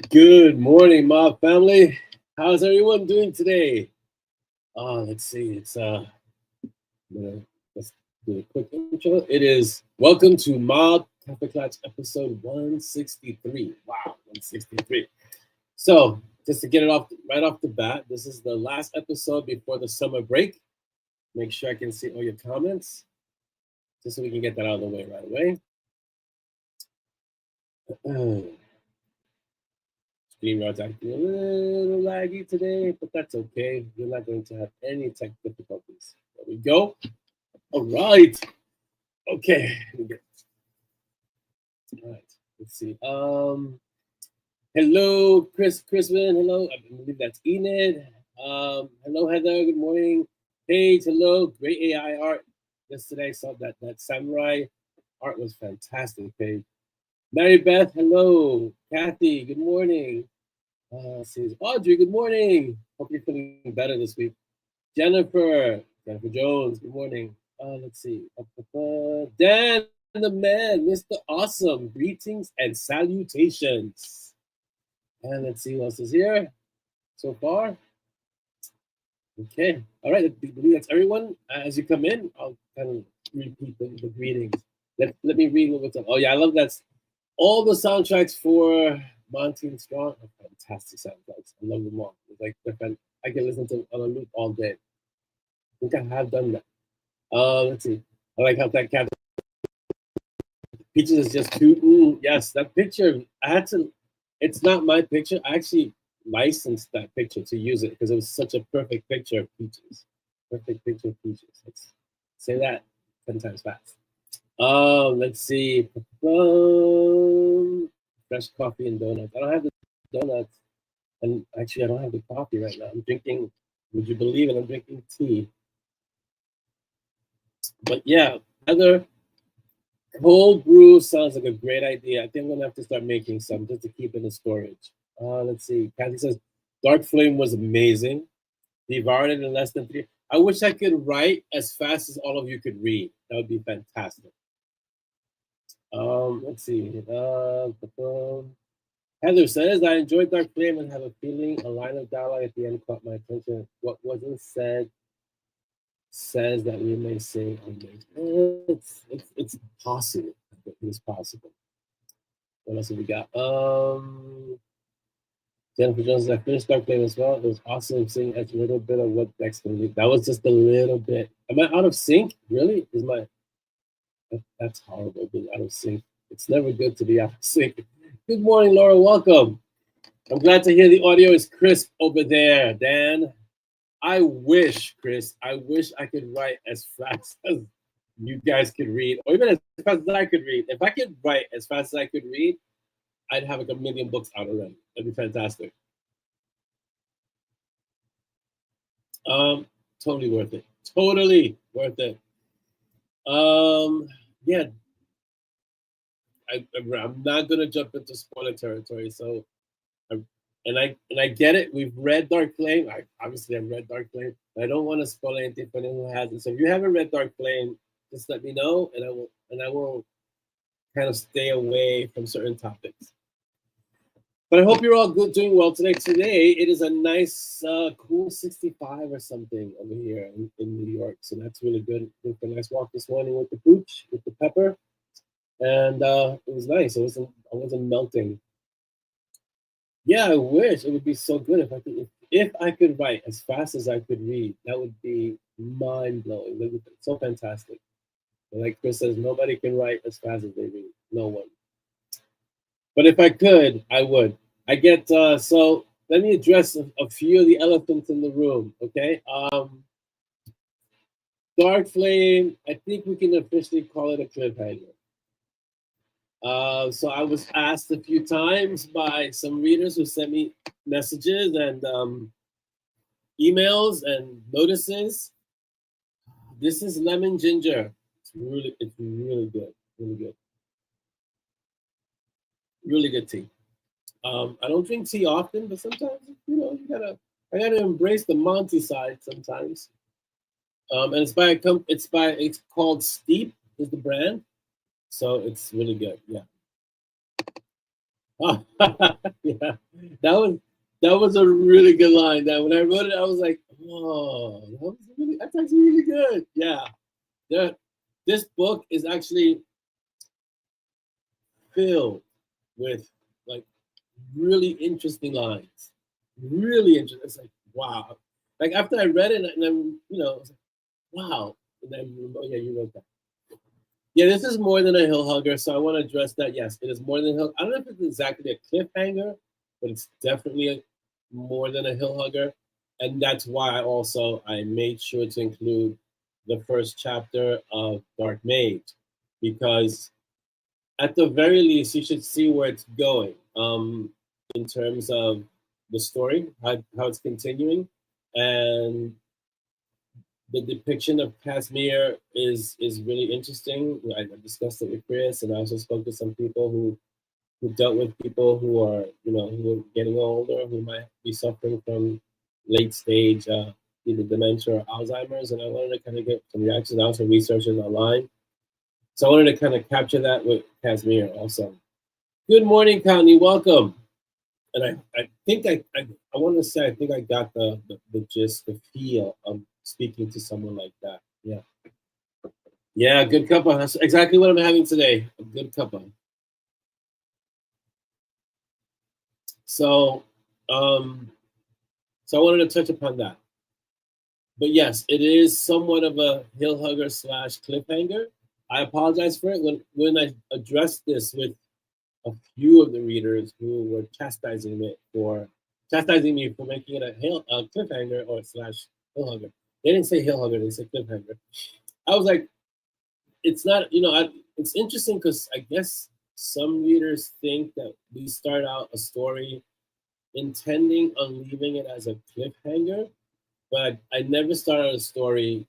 Good morning, mob family. How's everyone doing today? Let's see. Let's do a quick intro. It is welcome to MoB Kaffeeklatsch episode 163. Wow, 163. So, just to get it off right off the bat, this is the last episode before the summer break. Make sure I can see all your comments, just so we can get that out of the way right away. StreamYard's acting a little laggy today, but that's okay. We're not going to have any tech difficulties. There we go. All right. Okay. All right. Let's see. Hello, Chrisman. Hello. I believe that's Enid. Hello, Heather. Good morning. Paige. Hello. Great AI art. Yesterday I saw that samurai art was fantastic, Paige. Mary Beth. Hello. Kathy. Good morning. Says Audrey, good morning. Hope you're feeling better this week. Jennifer Jones, good morning. Let's see. Dan the man, Mr. Awesome. Greetings and salutations. And let's see who else is here so far. Okay. All right. I believe that's everyone. As you come in, I'll kind of repeat the greetings. Let me read what's up. Oh, yeah. I love that. All the soundtracks for Monty and Strong are fantastic soundtracks. I love them all. It's like I can listen to them on a loop all day. I think I have done that. Let's see. I like how that cat Peaches is just too. Yes, that picture. I had to. It's not my picture. I actually licensed that picture to use it because it was such a perfect picture of Peaches. Perfect picture of Peaches. Let's say that 10 times fast. Let's see. Fresh coffee and donuts. I don't have the donuts, and actually, I don't have the coffee right now. I'm drinking. Would you believe it? I'm drinking tea. But yeah, Heather, cold brew sounds like a great idea. I think I'm gonna have to start making some just to keep it in storage. Let's see. Kathy says Dark Flame was amazing. Devoured it in less than 3. I wish I could write as fast as all of you could read. That would be fantastic. Let's see. Heather says, I enjoyed Dark Flame and have a feeling a line of dialogue at the end caught my attention. What wasn't said says that we may say, it's possible. It's possible. What else have we got? Jennifer Jones, I finished Dark Flame as well. It was awesome seeing a little bit of what Dex can do. That was just a little bit. Am I out of sync? Really? That's horrible, being out of sync. It's never good to be out of sync. Good morning, Laura. Welcome. I'm glad to hear the audio is crisp over there, Dan. I wish, Chris, I could write as fast as you guys could read, or even as fast as I could read. If I could write as fast as I could read, I'd have like 1 million books out already. That'd be fantastic. Totally worth it. Totally worth it. Yeah. I'm not gonna jump into spoiler territory, so I get it. We've read Dark Flame. Obviously I've read Dark Flame, but I don't want to spoil anything for anyone who hasn't. So if you haven't read Dark Flame, just let me know, and I will kind of stay away from certain topics. But I hope you're all good, doing well today. Today it is a nice, cool 65 or something over here in New York, so that's really good. Took a nice walk this morning with the pooch, with the pepper, and it was nice. I wasn't melting. Yeah, I wish it would be so good if I could write as fast as I could read. That would be mind blowing. So fantastic. And like Chris says, nobody can write as fast as they read. No one. But if I could, I would. I get so. Let me address a few of the elephants in the room. Okay. Dark Flame. I think we can officially call it a cliffhanger. So I was asked a few times by some readers who sent me messages and emails and notices. This is lemon ginger. It's really good. Really good. Really good tea. I don't drink tea often, but sometimes I gotta embrace the Monty side sometimes. And it's called Steep is the brand. So it's really good. Yeah. Oh, yeah. That was that was a really good line. That when I wrote it, I was like, "Oh, that's actually really good." Yeah. The, this book is actually filled with like really interesting lines. Really interesting. It's like, wow. Like after I read it, and then I was like, wow. And then, oh yeah, you wrote that. Yeah, this is more than a hill hugger, so I want to address that. Yes, it is more than hill. I don't know if it's exactly a cliffhanger, but it's definitely more than a hill hugger, and that's why I made sure to include the first chapter of Dark Mage, because at the very least you should see where it's going, in terms of the story, how it's continuing, and the depiction of Casimir is really interesting. I discussed it with Chris, and I also spoke to some people who dealt with people who are who are getting older, who might be suffering from late stage either dementia or Alzheimer's, and I wanted to kind of get some reactions. I also researched it online, so I wanted to kind of capture that with Casimir also. Good morning, Connie. Welcome. And I think I want to say I think I got the gist, the feel of speaking to someone like that. Yeah. Yeah, good cuppa. That's exactly what I'm having today. A good cuppa. So, um, so I wanted to touch upon that. But yes, it is somewhat of a hill hugger slash cliffhanger. I apologize for it when I addressed this with a few of the readers who were chastising me for making it a cliffhanger or slash hill hugger. They didn't say hill hugger; they said cliffhanger. I was like, it's not. It's interesting because I guess some readers think that we start out a story intending on leaving it as a cliffhanger, but I never started a story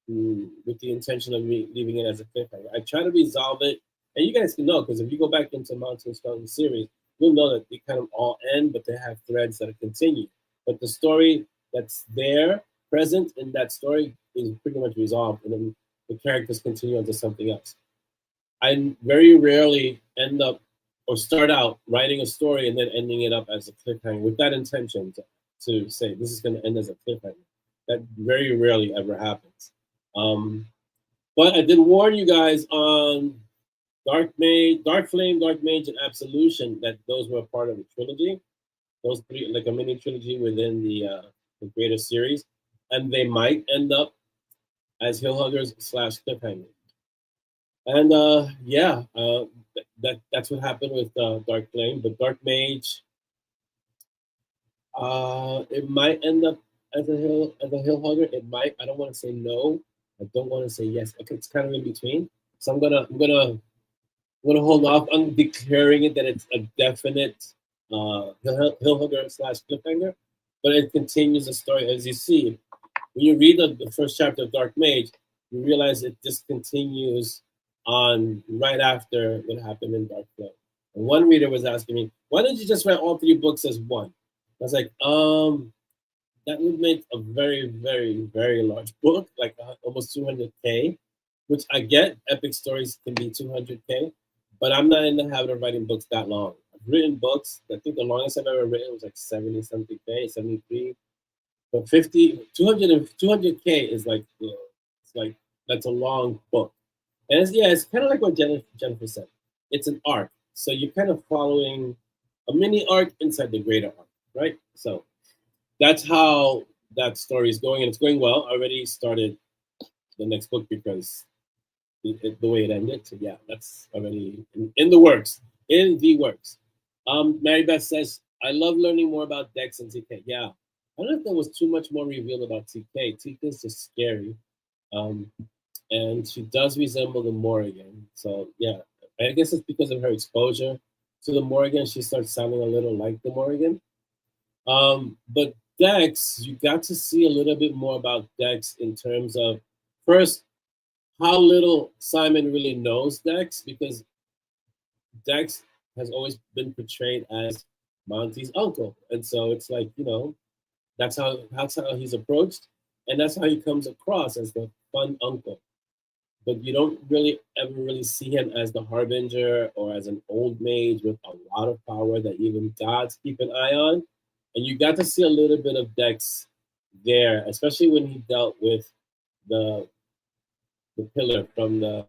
with the intention of me leaving it as a cliffhanger. I try to resolve it, and you guys can know because if you go back into Mountain Stone series, you'll know that they kind of all end, but they have threads that continue. But the story that's there, present in that story, is pretty much resolved, and then the characters continue on to something else. I very rarely end up or start out writing a story and then ending it up as a cliffhanger with that intention to say this is going to end as a cliffhanger. That very rarely ever happens. Um, but I did warn you guys on Dark Flame, Dark Mage, and Absolution that those were part of the trilogy. Those three, like a mini trilogy within the greater series, and they might end up as hill huggers slash cliffhangers. And yeah, that's what happened with Dark Flame. But Dark Mage, it might end up as a hill hugger. It might. I don't want to say no. I don't want to say yes. It's kind of in between. So I'm gonna hold off on declaring it that it's a definite hill hugger slash cliffhanger. But it continues the story as you see. When you read the first chapter of Dark Mage, you realize it just continues on right after what happened in Dark Flame. And one reader was asking me, why didn't you just write all three books as one? I was like, that would make a very, very, very large book, like almost 200K, which I get. Epic stories can be 200K, but I'm not in the habit of writing books that long. I've written books. I think the longest I've ever written was like 70 something K, 73. But 50, 200K is like, it's like, that's a long book. And it's kind of like what Jennifer said. It's an arc. So you're kind of following a mini arc inside the greater arc, right? So that's how that story is going. And it's going well. I already started the next book because the way it ended. So yeah, that's already in the works. In the works. Mary Beth says, I love learning more about Dex and TK. Yeah. I don't know if there was too much more revealed about TK. TK is just scary. Um, and she does resemble the Morrigan. So yeah, I guess it's because of her exposure to the Morrigan. She starts sounding a little like the Morrigan. But Dex, you got to see a little bit more about Dex in terms of first how little Simon really knows Dex, because Dex has always been portrayed as Monty's uncle, and so it's like that's how he's approached, and that's how he comes across as the fun uncle. but you don't really ever really see him as the harbinger or as an old mage with a lot of power that even gods keep an eye on. And you got to see a little bit of Dex there, especially when he dealt with the the pillar from the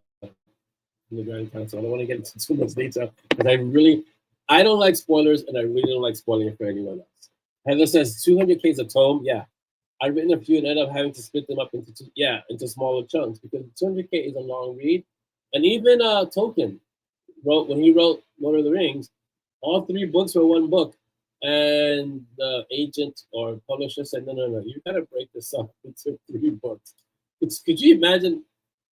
Grand Council. I don't want to get into too much detail because I don't like spoilers, and I really don't like spoiling it for anyone else. Heather says 200K is a tome. Yeah, I've written a few and ended up having to split them up into into smaller chunks because 200K is a long read, and even Tolkien wrote when he wrote Lord of the Rings, all three books were one book, and the agent or publisher said, no, you gotta break this up into three books. Could you imagine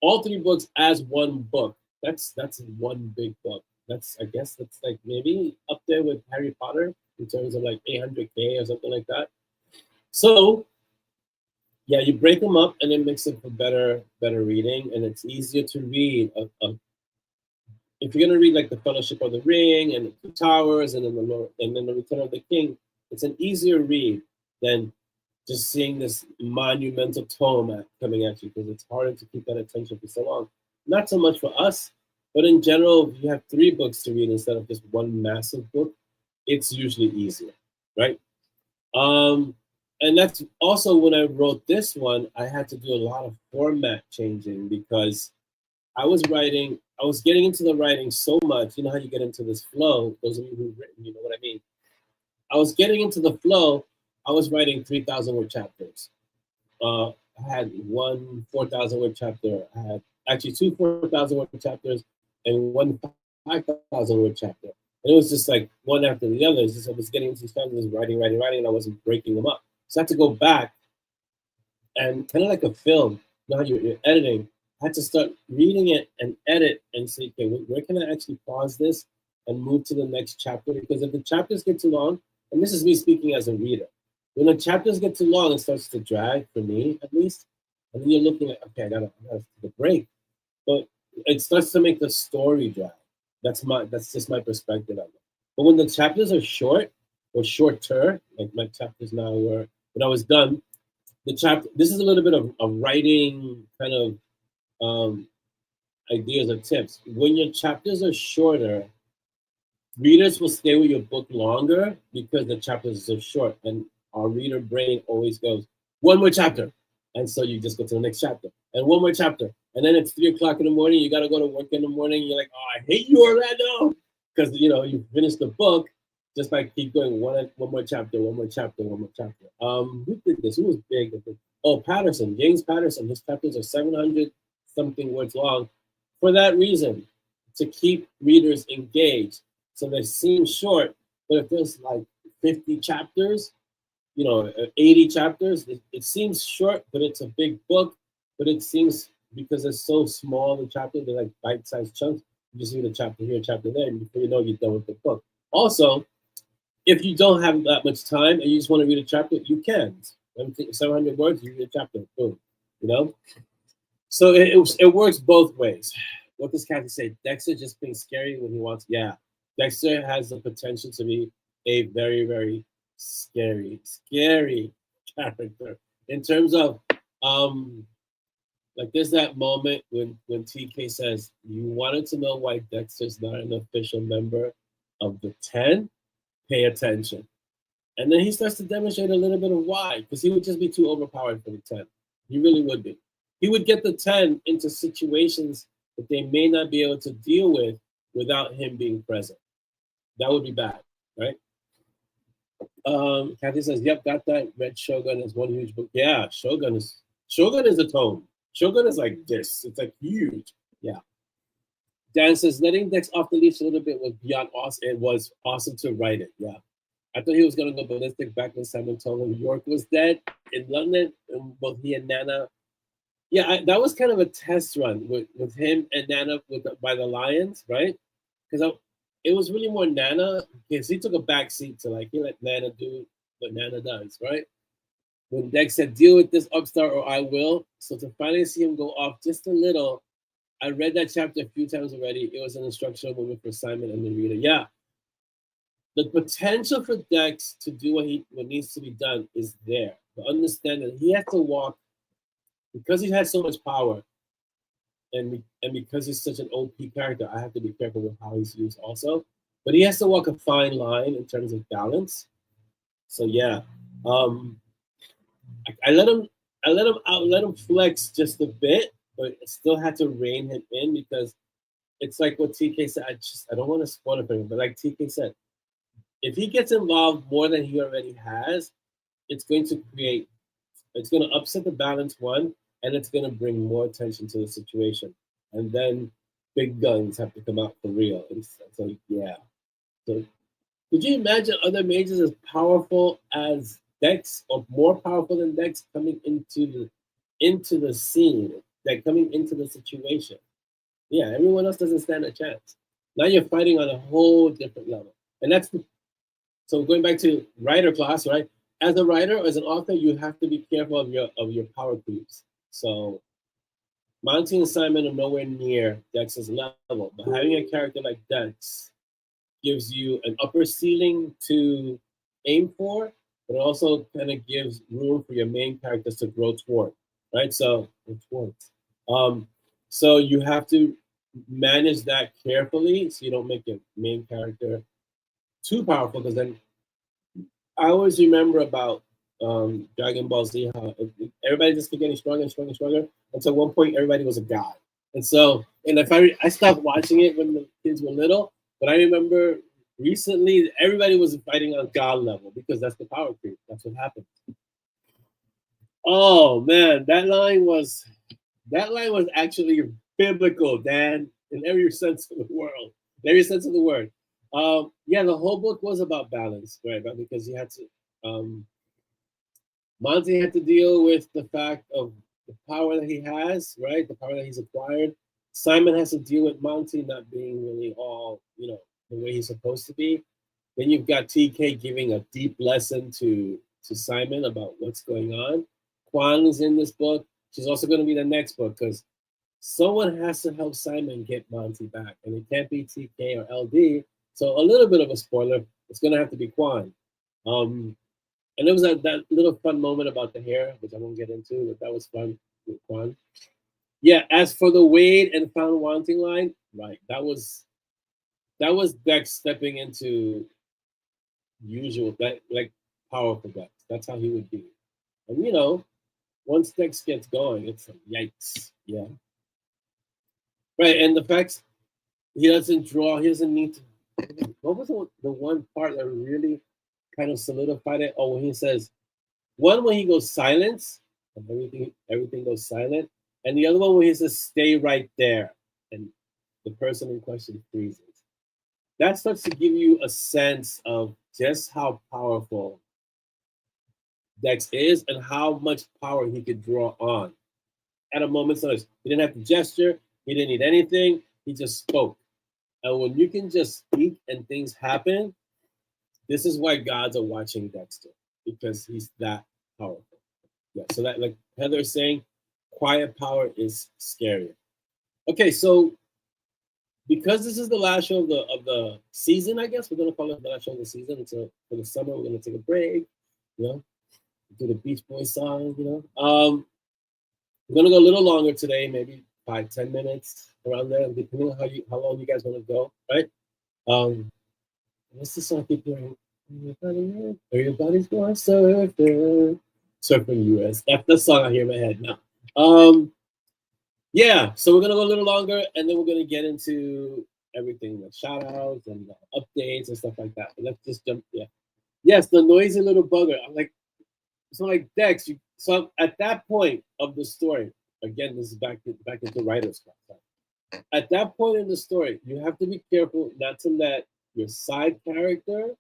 all three books as one book? That's one big book. I guess that's like maybe up there with Harry Potter in terms of like 800K or something like that. So yeah, you break them up and it makes it for better reading, and it's easier to read. If you're gonna read like the Fellowship of the Ring and the Two Towers and then the Lord, and then the Return of the King, it's an easier read than just seeing this monumental tome coming at you because it's harder to keep that attention for so long. Not so much for us, but in general, if you have three books to read instead of just one massive book, it's usually easier, right? Um, and that's also when I wrote this one, I had to do a lot of format changing because I was getting into the writing so much. You know how you get into this flow? Those of you who've written, you know what I mean. I was getting into the flow. I was writing 3,000 word chapters. I had one 4,000 word chapter. I had actually two 4,000 word chapters and one 5,000 word chapter. And it was just like one after the other. It's just I was getting into these chapters, writing, and I wasn't breaking them up. So I had to go back and kind of like a film, you know how you're editing. I had to start reading it and edit and say, okay, where can I actually pause this and move to the next chapter? Because if the chapters get too long, and this is me speaking as a reader, when the chapters get too long, it starts to drag for me at least. And then you're looking at, okay, I gotta take a break. But it starts to make the story drag. That's just my perspective of it. But when the chapters are short or shorter, like my chapters now were when I was done, the chapter this is a little bit of a writing kind of um, ideas or tips. When your chapters are shorter, readers will stay with your book longer because the chapters are so short, and our reader brain always goes one more chapter, and so you just go to the next chapter and one more chapter, and then it's 3 o'clock in the morning. You got to go to work in the morning. You're like, oh, I hate you, Orlando, because you finished the book just by keep going one more chapter, one more chapter, one more chapter. Who did this? Who was big? Oh, Patterson, James Patterson. His chapters are 700 something words long for that reason, to keep readers engaged. So they seem short, but if there's like 50 chapters, 80 chapters, it seems short, but it's a big book. But it seems because it's so small, the chapter, they're like bite-sized chunks. You just read a chapter here, a chapter there, and before you know, you're done with the book. Also, if you don't have that much time and you just want to read a chapter, you can. 700 words, you read a chapter, boom, you know? So it works both ways. What does Kathy say? Dexter just being scary when he wants. Yeah, Dexter has the potential to be a very, very scary character in terms of like there's that moment when TK says you wanted to know why Dexter's not an official member of the 10. Pay attention, and then he starts to demonstrate a little bit of why, because he would just be too overpowered for the 10. He really would be. He would get the 10 into situations that they may not be able to deal with without him being present. That would be bad, right? Kathy says, "Yep, got that." Red Shogun is one huge book. Yeah, Shogun is a tome. Shogun is like this. It's like huge. Yeah. Dan says, letting Dex off the leash a little bit was beyond awesome. It was awesome to write it. Yeah. I thought he was going to go ballistic back when Simon told him York was dead in London, and both he and Nana. Yeah, that was kind of a test run with him and Nana by the Lions, right? Because it was really more Nana, because he took a back seat to he let Nana do what Nana does, right? When Dex said, deal with this upstart or I will. So to finally see him go off just a little, I read that chapter a few times already. It was an instructional moment for Simon and the reader. Yeah. The potential for Dex to do what needs to be done is there. But understand that he has to walk, because he has so much power, and because he's such an OP character, I have to be careful with how he's used also. But he has to walk a fine line in terms of balance. So yeah, um, I let him let him flex just a bit, but still had to rein him in because it's like what TK said. I don't want to spoil it for him, but like TK said, if he gets involved more than he already has, it's going to create it's going to upset the balance one, and it's going to bring more attention to the situation, and then big guns have to come out for real. It's like yeah. So could you imagine other mages as powerful as Dex or more powerful than Dex coming into the scene, like coming into the situation? Yeah, everyone else doesn't stand a chance. Now you're fighting on a whole different level, and so going back to writer class, right? As a writer, as an author, you have to be careful of your power creeps. So Monty and Simon are nowhere near Dex's level, but having a character like Dex gives you an upper ceiling to aim for, but it also kind of gives room for your main characters to grow toward, right? Towards. Um, so you have to manage that carefully so you don't make your main character too powerful because then I always remember about Dragon Ball Z how everybody just kept getting stronger and stronger and stronger until one point everybody was a god. And so, and if I stopped watching it when the kids were little, but I remember recently everybody was fighting on god level because that's the power creep. That's what happened. Oh man, that line was actually biblical, Dan, in every sense of the world, in every sense of the word. Yeah, the whole book was about balance, right? But because you had to, Monty had to deal with the fact of the power that he has, right? The power that he's acquired. Simon has to deal with Monty not being really all, the way he's supposed to be. Then you've got TK giving a deep lesson to Simon about what's going on. Kwan is in this book. She's also going to be the next book because someone has to help Simon get Monty back, and it can't be TK or LD. So a little bit of a spoiler. It's going to have to be Kwan. And there was that little fun moment about the hair, which I won't get into, but that was fun with Kwan. Yeah, as for the Wade and Found Wanting line, right, that was Dex stepping into usual, that like powerful Dex. That's how he would be. And once Dex gets going, it's like, yikes. Yeah. Right, and the fact he doesn't need to. What was the one part that really kind of solidified it? Oh, when he says, one when he goes silence, and everything goes silent, and the other one when he says stay right there, and the person in question freezes. That starts to give you a sense of just how powerful Dex is and how much power he could draw on at a moment's notice. He didn't have to gesture, he didn't need anything, he just spoke. And when you can just speak and things happen, this is why gods are watching Dexter, because he's that powerful. Yeah, so that, like Heather's saying, quiet power is scary. Okay, so because this is the last show of the season, I guess we're gonna call it the last show of the season. Until for the summer, we're gonna take a break. Do the Beach Boys song. We're gonna go a little longer today, maybe 5-10 minutes around there, depending on how long you guys want to go, right? What's the song I keep hearing? Everybody's going surfing US. That's the song I hear in my head now. Yeah, so we're gonna go a little longer, and then we're gonna get into everything, like shout outs and updates and stuff like that. But let's just jump. Yeah, yes, the noisy little bugger. I'm like, so like Dex. So at that point of the story, again, this is back into writer's class. At that point in the story, you have to be careful not to let your side character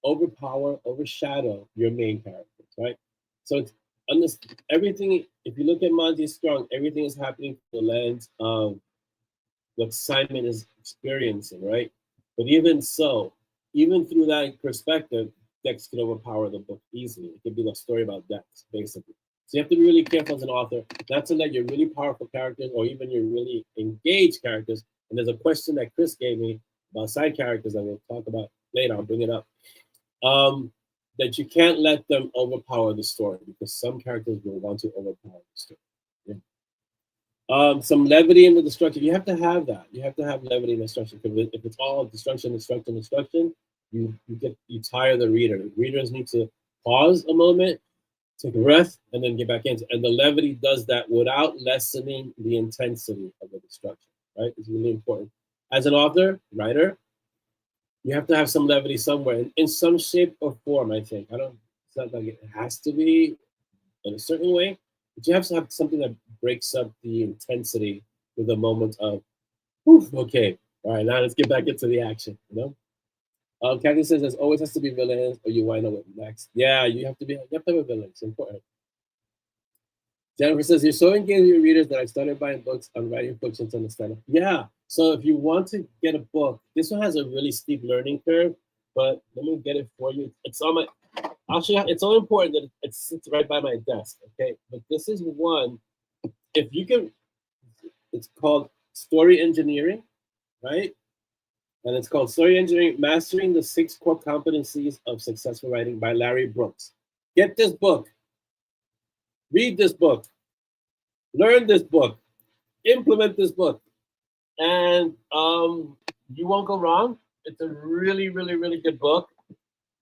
overshadow your main characters, right? So everything. If you look at Monty Strong, everything is happening through the lens of what Simon is experiencing, right? But even so, even through that perspective, Dex could overpower the book easily. It could be a story about Dex, basically. So you have to be really careful as an author not to let your really powerful characters or even your really engaged characters. And there's a question that Chris gave me about side characters that we'll talk about later. I'll bring it up. That you can't let them overpower the story because some characters will want to overpower the story. Yeah. Some levity in the destruction. You have to have that. You have to have levity in the destruction, because if it's all destruction, destruction, destruction, you tire the reader. Readers need to pause a moment, take a breath, and then get back into. And the levity does that without lessening the intensity of the destruction. Right? It's really important. As an author, writer, you have to have some levity somewhere, in some shape or form. I think. I don't. It's not like it has to be in a certain way, but you have to have something that breaks up the intensity with a moment of, okay, all right, now let's get back into the action. Kathy says there's always has to be villains, or you wind up with next. Yeah, you have to have a villain. It's important. Jennifer says you're so engaged with your readers that I started buying books on writing fiction to understand it. Yeah. So if you want to get a book, this one has a really steep learning curve, but let me get it for you. It's on my. Actually, it's so important that it sits right by my desk. Okay, but this is one. If you can, it's called Story Engineering, right? And it's called Story Engineering: Mastering the 6 Core Competencies of Successful Writing by Larry Brooks. Get this book. Read this book. Learn this book. Implement this book, and you won't go wrong. It's a really, really, really good book.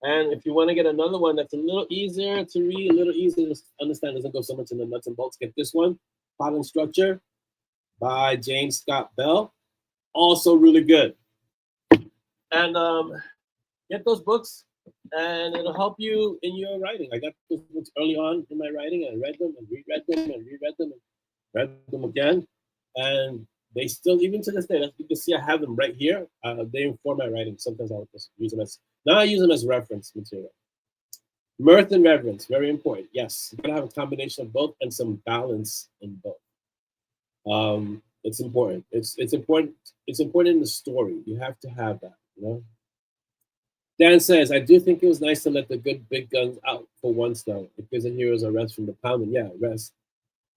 And if you want to get another one that's a little easier to read, a little easier to understand, doesn't go so much in the nuts and bolts, get this one, Pattern Structure by James Scott Bell. Also really good. And get those books, and it'll help you in your writing. I got those books early on in my writing. I read them and reread them and reread them and read them again. And they still, even to this day, you can see I have them right here. They inform my writing. Sometimes I'll just use them now I use them as reference material. Mirth and reverence, very important. Yes, you gotta have a combination of both and some balance in both. It's important. It's important. It's important in the story. You have to have that. Dan says, I do think it was nice to let the good big guns out for once, though. It gives the heroes a rest from the pounding. Yeah, rest.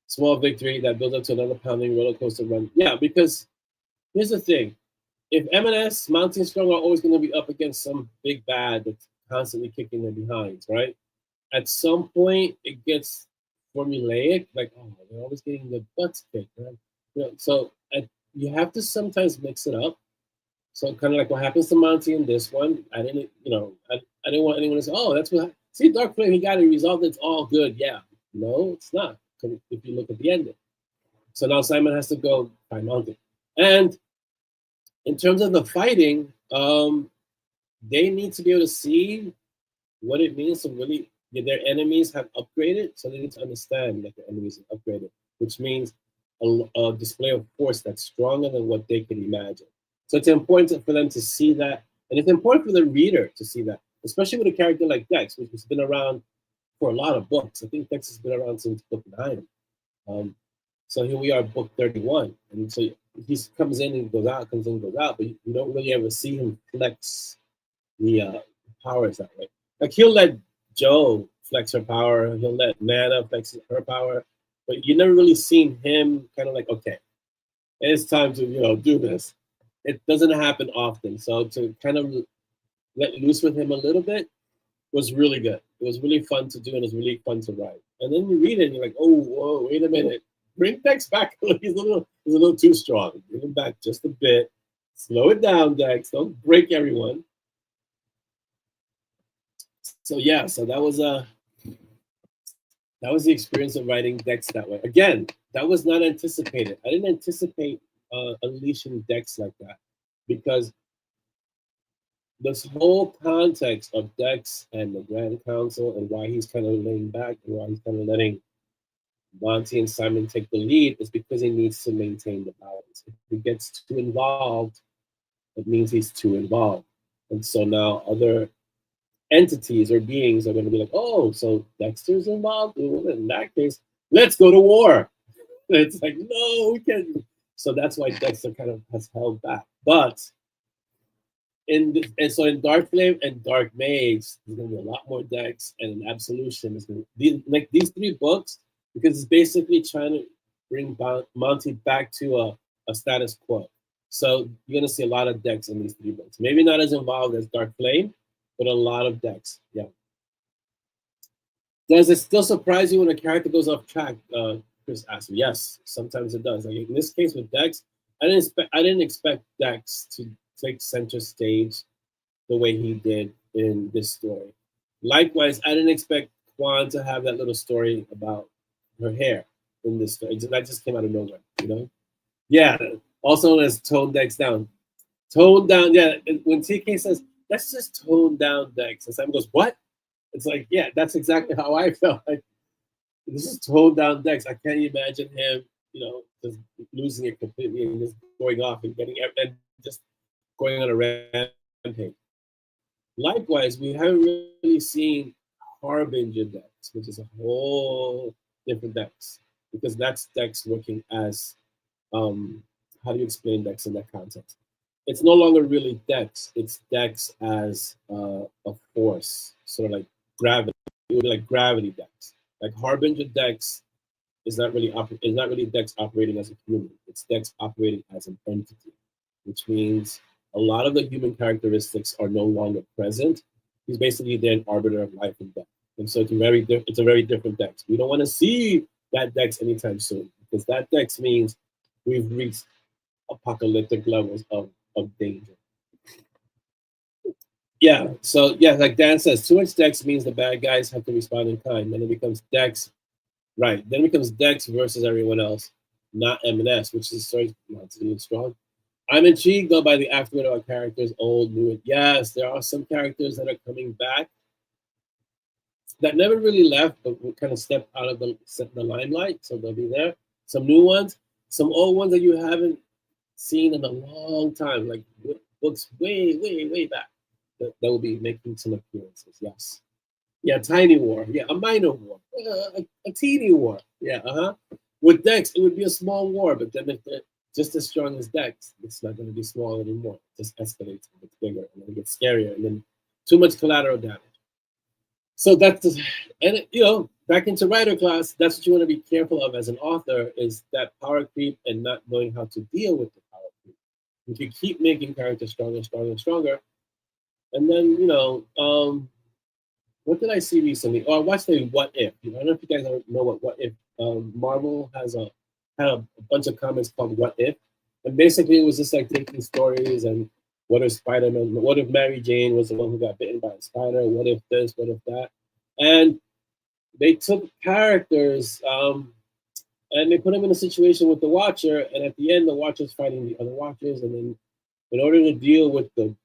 Small victory that builds up to another pounding roller coaster run. Yeah, because here's the thing. If M&S, Mountain Strong, are always going to be up against some big bad that's constantly kicking them behind, right? At some point, it gets formulaic, like, oh, they're always getting their butts kicked, right? So you have to sometimes mix it up. So kind of like what happens to Monty in this one. I didn't want anyone to say, oh, that's what. See, Dark Flame, he got it resolved. It's all good. Yeah, no, it's not. If you look at the ending, so now Simon has to go find Monty. And in terms of the fighting, they need to be able to see what it means to really. Their enemies have upgraded, so they need to understand that their enemies have upgraded, which means a display of force that's stronger than what they could imagine. So it's important for them to see that, and it's important for the reader to see that, especially with a character like Dex, which has been around for a lot of books. I think Dex has been around since book 9. So here we are, book 31, and so he comes in and goes out, comes in and goes out, but you don't really ever see him flex the powers that way. Like he'll let Jo flex her power, he'll let Nana flex her power, but you never really seen him kind of like, okay, it's time to do this. It doesn't happen often, so to kind of let loose with him a little bit was really good. It was really fun to do, and it was really fun to write. And then you read it, and you're like, oh, whoa, wait a minute, bring Dex back. He's a little too strong. Bring him back just a bit. Slow it down, Dex. Don't break everyone. So yeah, so that was the experience of writing Dex that way. Again, that was not anticipated. I didn't anticipate unleashing Dex like that, because this whole context of Dex and the Grand Council and why he's kind of laying back and why he's kind of letting Monty and Simon take the lead is because he needs to maintain the balance. If he gets too involved, it means he's too involved. And so now other entities or beings are going to be like, oh, so Dexter's involved? Well, in that case, let's go to war. And it's like, no, we can't. So that's why Dexter kind of has held back. But in Dark Flame and Dark Mage, there's going to be a lot more Dex, and in Absolution, is going to be like these 3 books, because it's basically trying to bring Monty back to a status quo. So you're going to see a lot of Dex in these 3 books. Maybe not as involved as Dark Flame, but a lot of Dex. Yeah. Does it still surprise you when a character goes off track? Chris asked me. Yes, sometimes it does. Like in this case with Dex, I didn't expect Dex to take center stage the way he did in this story. Likewise, I didn't expect Kwan to have that little story about her hair in this story. That just came out of nowhere, you know? Yeah. Also known as tone Dex down. Tone down, yeah. When TK says, let's just tone down Dex, and Simon goes, what? It's like, yeah, that's exactly how I felt. Like, this is toned down Dex. I can't imagine him, just losing it completely and just going off and and just going on a rampage. Likewise, we haven't really seen Harbinger Dex, which is a whole different Dex, because that's Dex working as how do you explain Dex in that context? It's no longer really Dex. It's Dex as a force, sort of like gravity. It would be like gravity Dex. Like Harbinger Dex is not really Dex operating as a human. It's Dex operating as an entity, which means a lot of the human characteristics are no longer present. He's basically then an arbiter of life and death, and so it's a very different Dex. We don't want to see that Dex anytime soon, because that Dex means we've reached apocalyptic levels of danger. Yeah, so yeah, like Dan says, too much Dex means the bad guys have to respond in kind. Then it becomes Dex, right? Then it becomes Dex versus everyone else, not M&S, which is sort of not too strong. I'm intrigued though by the aftermath of our characters, old, new. Yes, there are some characters that are coming back that never really left, but will kind of step out of the limelight, so they'll be there. Some new ones, some old ones that you haven't seen in a long time, like books way, way, way back. That will be making some appearances. Yes. Yeah, tiny war. Yeah, a minor war. A teeny war. Yeah, With Dex, it would be a small war, but then if they're just as strong as Dex, it's not going to be small anymore. It just escalates, it gets bigger, and then it gets scarier, and then too much collateral damage. So back into writer class, that's what you want to be careful of as an author, is that power creep and not knowing how to deal with the power creep. If you keep making characters stronger, stronger, stronger, and then, what did I see recently? Oh, I watched the What If. I don't know if you guys know what If. Marvel had a bunch of comments called What If, and basically it was just like taking stories and what if Spider-Man, what if Mary Jane was the one who got bitten by a spider? What if this? What if that? And they took characters and they put them in a situation with the Watcher, and at the end the Watcher's fighting the other Watchers, and then in order to deal with the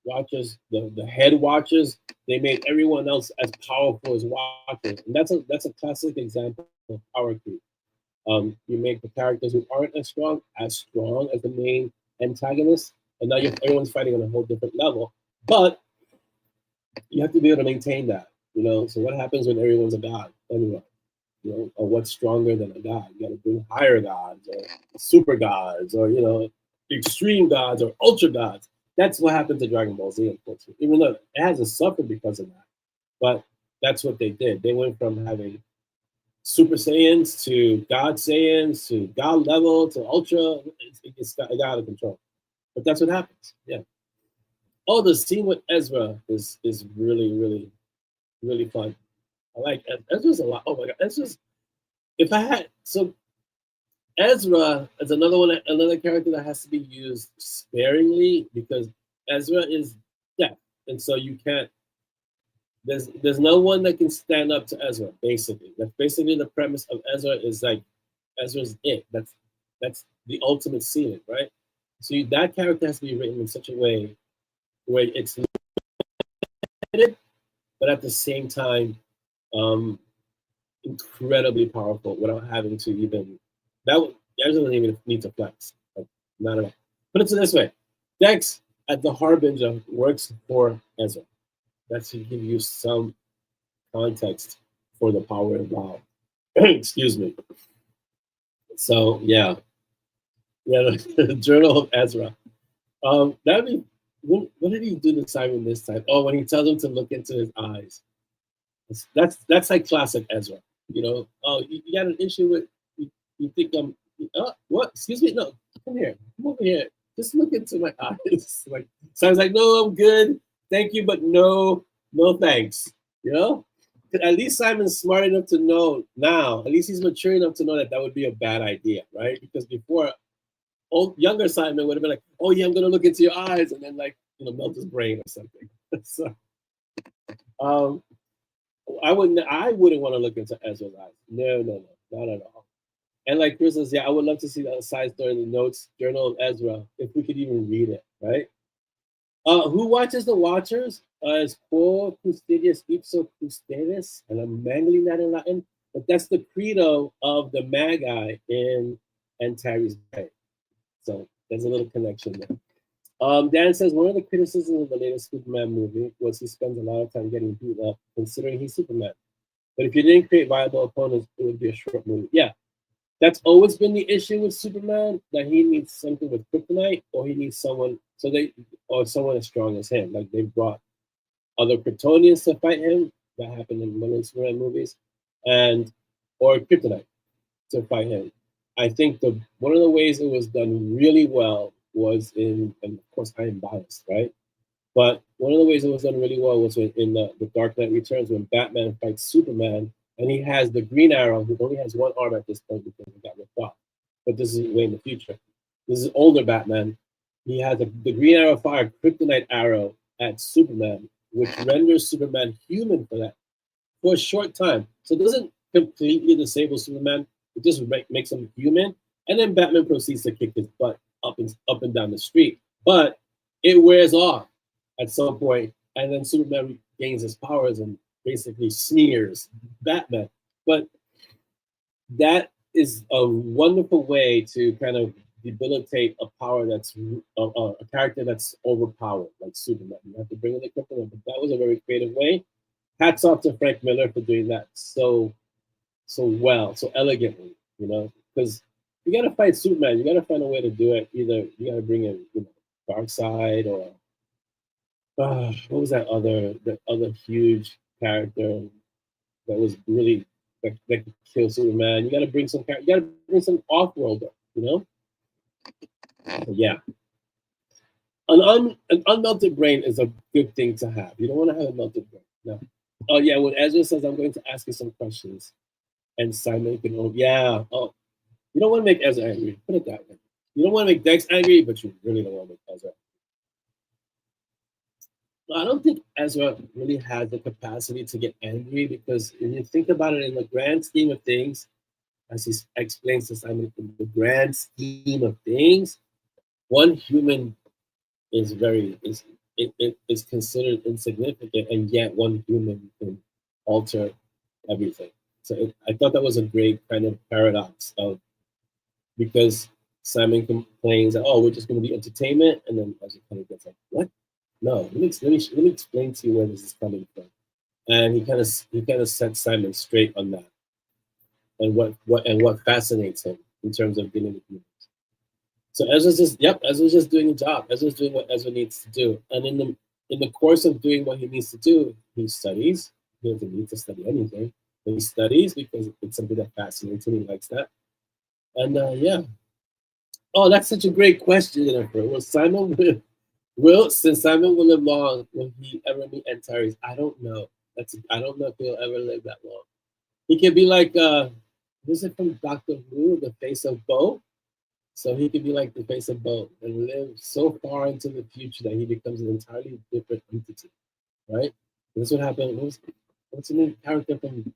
Watchers, the head Watchers, they made everyone else as powerful as Watchers, and that's a classic example of power creep. You make the characters who aren't as strong as the main antagonist, and now everyone's fighting on a whole different level. But you have to be able to maintain that, So what happens when everyone's a god anyway? Or what's stronger than a god? You got to bring higher gods, or super gods, or extreme gods, or ultra gods. That's what happened to Dragon Ball Z, unfortunately. Even though it hasn't suffered because of that, but that's what they did. They went from having Super Saiyans to God Saiyans to God level to Ultra. It got out of control. But that's what happens. Yeah. Oh, the scene with Ezra is really, really, really fun. I like Ezra's a lot. Oh my god, Ezra's. If I had Ezra is another character that has to be used sparingly, because Ezra is deaf, and so you can't. There's no one that can stand up to Ezra. Basically, that's basically the premise of Ezra. Is like Ezra's it. That's the ultimate ceiling, right? So that character has to be written in such a way where it's limited, but at the same time, incredibly powerful without having to even Ezra doesn't even need to flex. Like, not at all. Put it this way: Dex at the Harbinger works for Ezra. That should give you some context for the power involved. Excuse me. So yeah, the Journal of Ezra. That'd be. What did he do to Simon this time? Oh, when he tells him to look into his eyes. That's like classic Ezra. Oh, you got an issue with you think I'm what? Excuse me, no, come here, come over here. Just look into my eyes. So I was like, no, I'm good, thank you, but no thanks. at least Simon's smart enough to know now. At least he's mature enough to know that that would be a bad idea, right? Because before, younger Simon would have been like, "Oh yeah, I'm gonna look into your eyes," and then like melt his brain or something. So, um, I wouldn't want to look into Ezra's eyes. No, no, no, not at all. And like Chris says, yeah, I would love to see that side story in the notes journal of Ezra if we could even read it, right? Who watches the Watchers? Is quo custodius ipso custodes, and I'm mangling that in Latin, but that's the credo of the Magi in Antares Bay. So there's a little connection there. Dan says one of the criticisms of the latest Superman movie was he spends a lot of time getting beat up, considering he's Superman. But if you didn't create viable opponents, it would be a short movie. Yeah, that's always been the issue with Superman, that he needs something with kryptonite, or he needs someone or someone as strong as him. Like they brought other Kryptonians to fight him. That happened in one of the Superman movies, and or kryptonite to fight him. I think the one of the ways it was done really well was and of course I am biased, right? But one of the ways it was done really well was in the Dark Knight Returns when Batman fights Superman and he has the Green Arrow, who only has one arm at this point because it got ripped off. But this is way in the future. This is older Batman. He has the Green Arrow fire kryptonite arrow at Superman, which renders Superman human for a short time. So it doesn't completely disable Superman. It just makes him human. And then Batman proceeds to kick his butt up and down the street. But it wears off at some point, and then Superman gains his powers and basically smears Batman. But that is a wonderful way to kind of debilitate a power that's a character that's overpowered, like Superman. You have to bring in the kryptonite, but that was a very creative way. Hats off to Frank Miller for doing that so well, so elegantly, because you got to fight Superman. You got to find a way to do it. Either you got to bring in, Darkseid, or what was the other huge character that was really that could kill Superman. You got to bring you got to bring some off-worlder, Yeah, an unmelted brain is a good thing to have. You don't want to have a melted brain. No. Oh yeah, when Ezra says I'm going to ask you some questions, and Simon can, you don't want to make Ezra angry. Put it that way. You don't want to make Dex angry, but you really don't want to make Ezra. I don't think Ezra really has the capacity to get angry because when you think about it in the grand scheme of things, as he explains to Simon, in the grand scheme of things, one human it is considered insignificant, and yet one human can alter everything. So I thought that was a great kind of paradox of, because Simon complains that, we're just going to be entertainment, and then Ezra kind of gets like, what? No, let me explain to you where this is coming from. And he kind of sets Simon straight on that, and what fascinates him in terms of dealing with humans. So Ezra's just doing a job. Ezra's doing what Ezra needs to do, and in the course of doing what he needs to do, he studies. He doesn't need to study anything, but he studies because it's something that fascinates him. He likes that, and yeah. Oh, that's such a great question, Jennifer. Since Simon will live long, will he ever meet Antares? I don't know. I don't know if he'll ever live that long. He could be like is it from Doctor Who, the face of Bo? So he could be like the face of Bo and live so far into the future that he becomes an entirely different entity, right? That's what happened. What's the new character from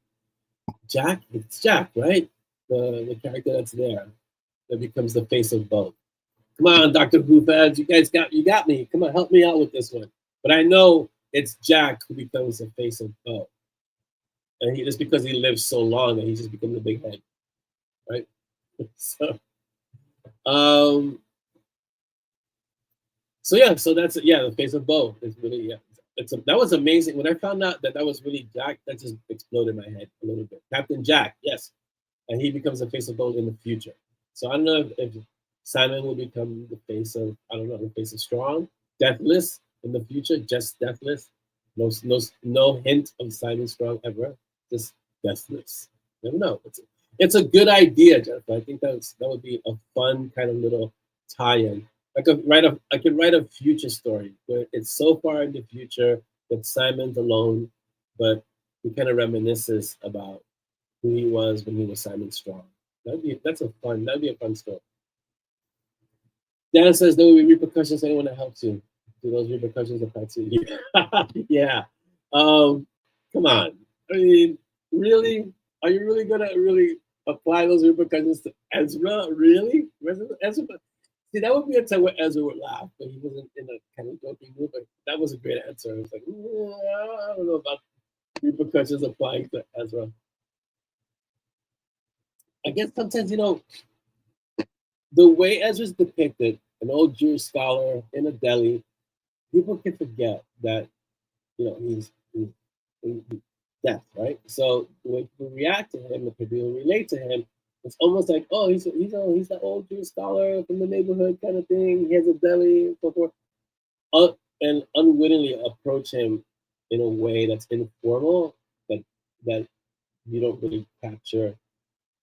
Jack? It's Jack, right? The character that's there that becomes the face of Bo. Come on, Dr. Who fans, you got me. Come on, help me out with this one. But I know it's Jack who becomes the face of Bo. And just because he lives so long that he just becomes a big head. Right? So yeah, so that's the face of Bo is really that was amazing. When I found out that was really Jack, that just exploded my head a little bit. Captain Jack, yes. And he becomes the face of Bo in the future. So I don't know if Simon will become the face of, the face of Strong, Deathless in the future, just Deathless. No hint of Simon Strong ever, just Deathless. Never know. It's a good idea, Jennifer. I think that would be a fun kind of little tie-in. I could write a future story where it's so far in the future that Simon's alone, but he kind of reminisces about who he was when he was Simon Strong. That'd be a fun story. Dan says there will be repercussions to anyone that helps you. Do those repercussions apply to you? Yeah. Come on. I mean, really? Are you really gonna really apply those repercussions to Ezra? Really? Ezra? See, that would be a time where Ezra would laugh, but he wasn't in a kind of joking mood. But that was a great answer. It's like, I don't know about repercussions applying to Ezra. I guess sometimes, the way Ezra's depicted, an old Jewish scholar in a deli, people can forget that he's deaf, right? So when people react to him, when people relate to him, it's almost like, oh, he's that old Jewish scholar from the neighborhood kind of thing. He has a deli and so forth, and unwittingly approach him in a way that's informal, that you don't really capture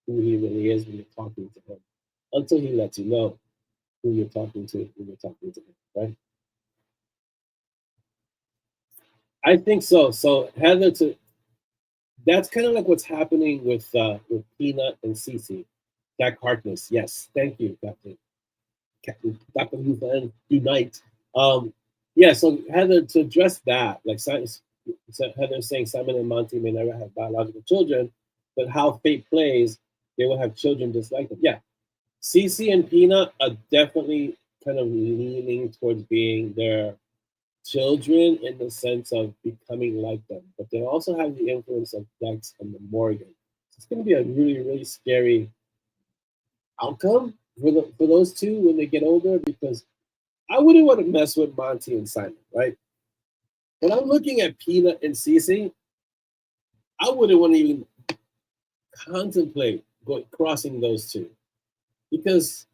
who he really is when you're talking to him, until he lets you know who you're talking to when you're talking to him, right? I think so. So Heather, that's kind of like what's happening with Peanut and Cece. Jack Harkness, yes, thank you, Captain Dr. Hoover Unite. Yeah, so Heather, to address that, like so Heather saying Simon and Monty may never have biological children, but how fate plays, they will have children just like them. Yeah, Cece and Peanut are definitely kind of leaning towards being their children in the sense of becoming like them, but they also have the influence of Dex and the Morgan. So it's going to be a really, really scary outcome for those two when they get older, because I wouldn't want to mess with Monty and Simon, right? When I'm looking at Peanut and Cece, I wouldn't want to even contemplate crossing those two, because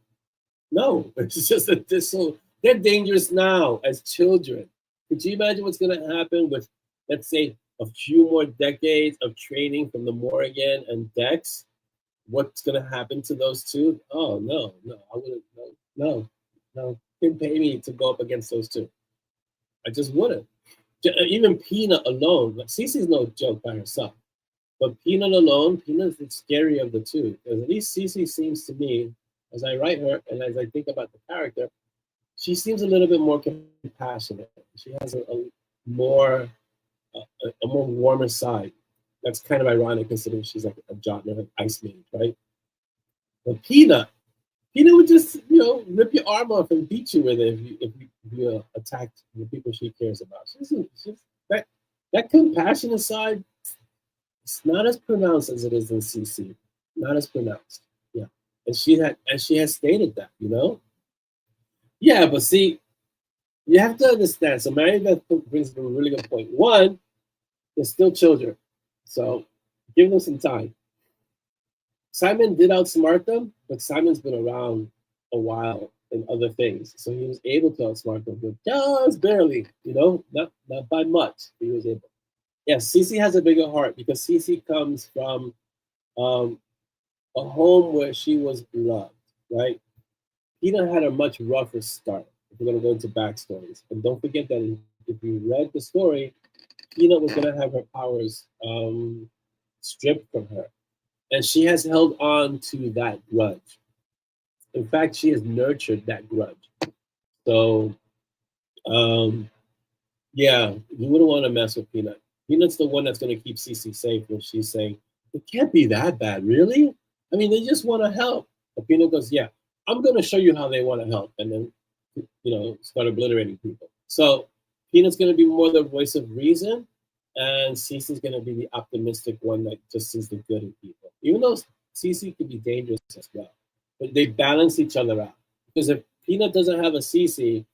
no, it's just that they're dangerous now as children. Could you imagine what's going to happen with, let's say, a few more decades of training from the Morgan and Dex? What's going to happen to those two? Oh, no, I wouldn't. No. Couldn't pay me to go up against those two. I just wouldn't. Even Peanut alone, like Cece's no joke by herself, but Peanut alone, Peanut's the scary of the two. Because at least Cece seems to me, as I write her and as I think about the character, she seems a little bit more compassionate. She has a more a more warmer side. That's kind of ironic considering she's like a Jotner, an ice mage, right? But Peanut would just rip your arm off and beat you with it if you attacked the people she cares about. She's that compassionate side. It's not as pronounced as it is in CC. Not as pronounced. Yeah, and she has stated that. Yeah, but see, you have to understand. So Mary Beth brings up a really good point. One, they're still children, so give them some time. Simon did outsmart them, but Simon's been around a while in other things, so he was able to outsmart them, but just barely. Not by much. He was able. Yes, Cece has a bigger heart because Cece comes from um, a home where she was loved, right? Peanut had a much rougher start. If we're going to go into backstories, and don't forget that if you read the story, Peanut was going to have her powers stripped from her, and she has held on to that grudge. In fact, she has nurtured that grudge. So, um, yeah, you wouldn't want to mess with Peanut. Peanut's the one that's going to keep Cece safe when she's saying, "It can't be that bad, really? I mean, they just want to help." But Peanut goes, "Yeah, I'm going to show you how they want to help," and then start obliterating people. So Peanut's going to be more the voice of reason, and Cece's going to be the optimistic one that just sees the good in people. Even though Cece could be dangerous as well, but they balance each other out. Because if Peanut doesn't have a Cece,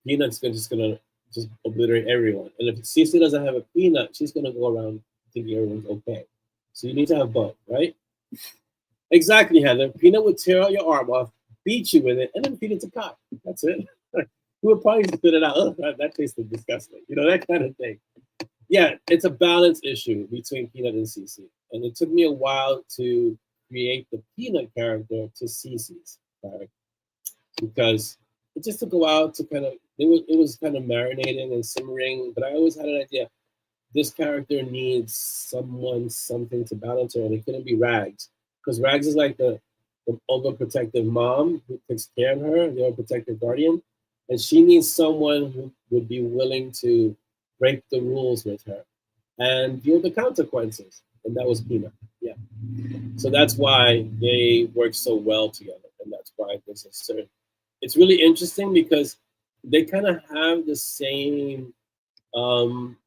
Peanut's just going to just obliterate everyone. And if Cece doesn't have a Peanut, she's going to go around thinking everyone's okay. So you need to have both, right? Exactly, Heather. Peanut would tear out your arm off, beat you with it, and then feed it to Cop. That's it. He would probably spit it out. Oh, that tasted disgusting. That kind of thing. Yeah, it's a balance issue between Peanut and Cece. And it took me a while to create the Peanut character to Cece's character, because it just took a while to kind of, it was kind of marinating and simmering, but I always had an idea. this character needs someone, something to balance her, and it couldn't be Rags, because Rags is like the overprotective mom who takes care of her, the overprotective guardian, and she needs someone who would be willing to break the rules with her and deal with the consequences. And that was Pina. Yeah. So that's why they work so well together, and that's why there's a certain. It's really interesting because they kind of have the same um,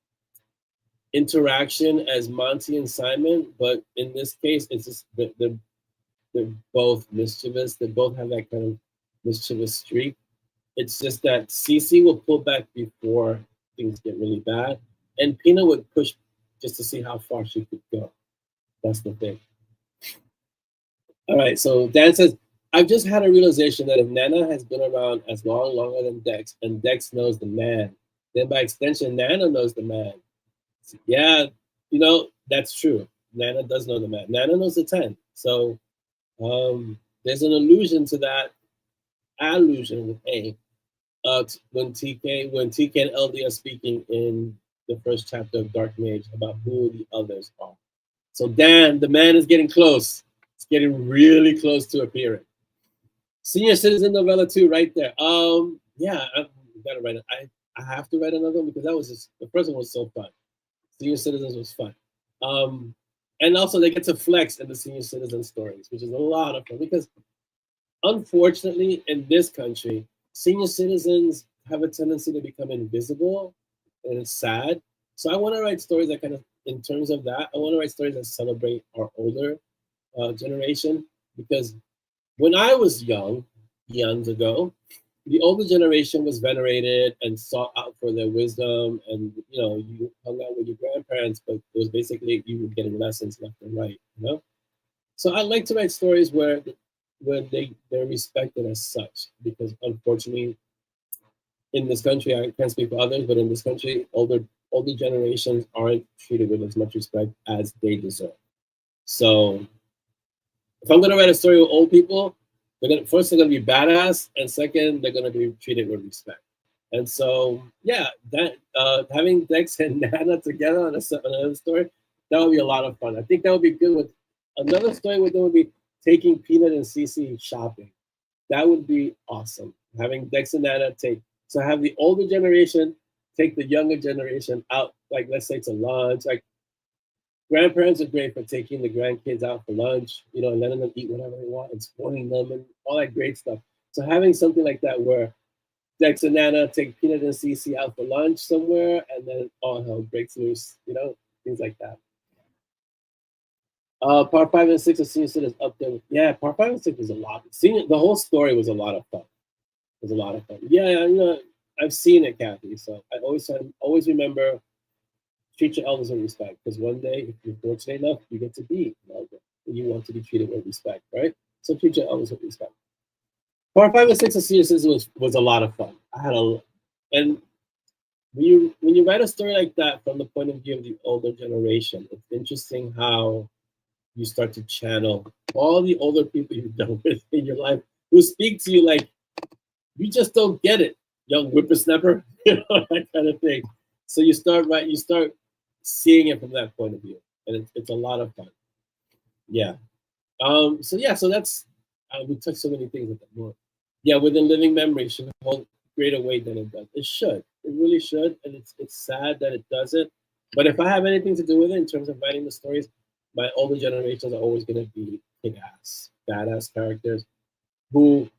interaction as Monty and Simon, but in this case, it's just they're both mischievous. They both have that kind of mischievous streak. It's just that Cece will pull back before things get really bad, and Pina would push just to see how far she could go. That's the thing. All right, so Dan says, I've just had a realization that if Nana has been around as longer than Dex, and Dex knows the man, then by extension, Nana knows the man. Yeah, that's true. Nana does know the man. Nana knows the 10. So there's an allusion to that allusion with A. When TK and LD are speaking in the first chapter of Dark Mage about who the others are. So Dan, the man is getting close. It's getting really close to appearing. Senior Citizen novella 2, right there. Yeah, I gotta write it. I have to write another one because that was just the first one was so fun. Senior Citizens was fun. And also they get to flex in the senior citizen stories, which is a lot of fun because unfortunately in this country, senior citizens have a tendency to become invisible, and it's sad. So I want to write stories that kind of, in terms of that, I want to write stories that celebrate our older generation, because when I was young, eons ago, the older generation was venerated and sought out for their wisdom, and you hung out with your grandparents, but it was basically you were getting lessons left and right. So I like to write stories where they're respected as such, because unfortunately in this country, I can't speak for others, but in this country, older generations aren't treated with as much respect as they deserve. So if I'm gonna write a story with old people, first they're gonna be badass, and second they're gonna be treated with respect. And so yeah, that having Dex and Nana together on another story, that would be a lot of fun. I think that would be good. With another story with them would be taking Peanut and Cece shopping. That would be awesome. Having Dex and Nana have the older generation take the younger generation out, like let's say to lunch. Like grandparents are great for taking the grandkids out for lunch, and letting them eat whatever they want and spoiling them and all that great stuff. So having something like that where Dex and Nana take Peanut and Cece out for lunch somewhere, and then all hell breaks loose, things like that. Part 5 and 6 of Senior Citizen up there. Yeah, part 5 and 6 was a lot. The whole story was a lot of fun. It was a lot of fun. Yeah, I've seen it, Kathy. So I always remember, treat your elders with respect, because one day, if you're fortunate enough, you get to be an elder, and you want to be treated with respect, right? So treat your elders with respect. Part 5 and 6 of Senior Citizen was a lot of fun. And when you write a story like that from the point of view of the older generation, it's interesting how you start to channel all the older people you've dealt with in your life who speak to you like, you just don't get it, young whippersnapper, that kind of thing. So you start seeing it from that point of view, and it's a lot of fun. Yeah. So that's we touched so many things at that moment. Yeah, within living memory should hold greater weight than it does. It should. It really should, and it's sad that it doesn't. But if I have anything to do with it in terms of writing the stories, my older generations are always going to be kick-ass, badass characters who,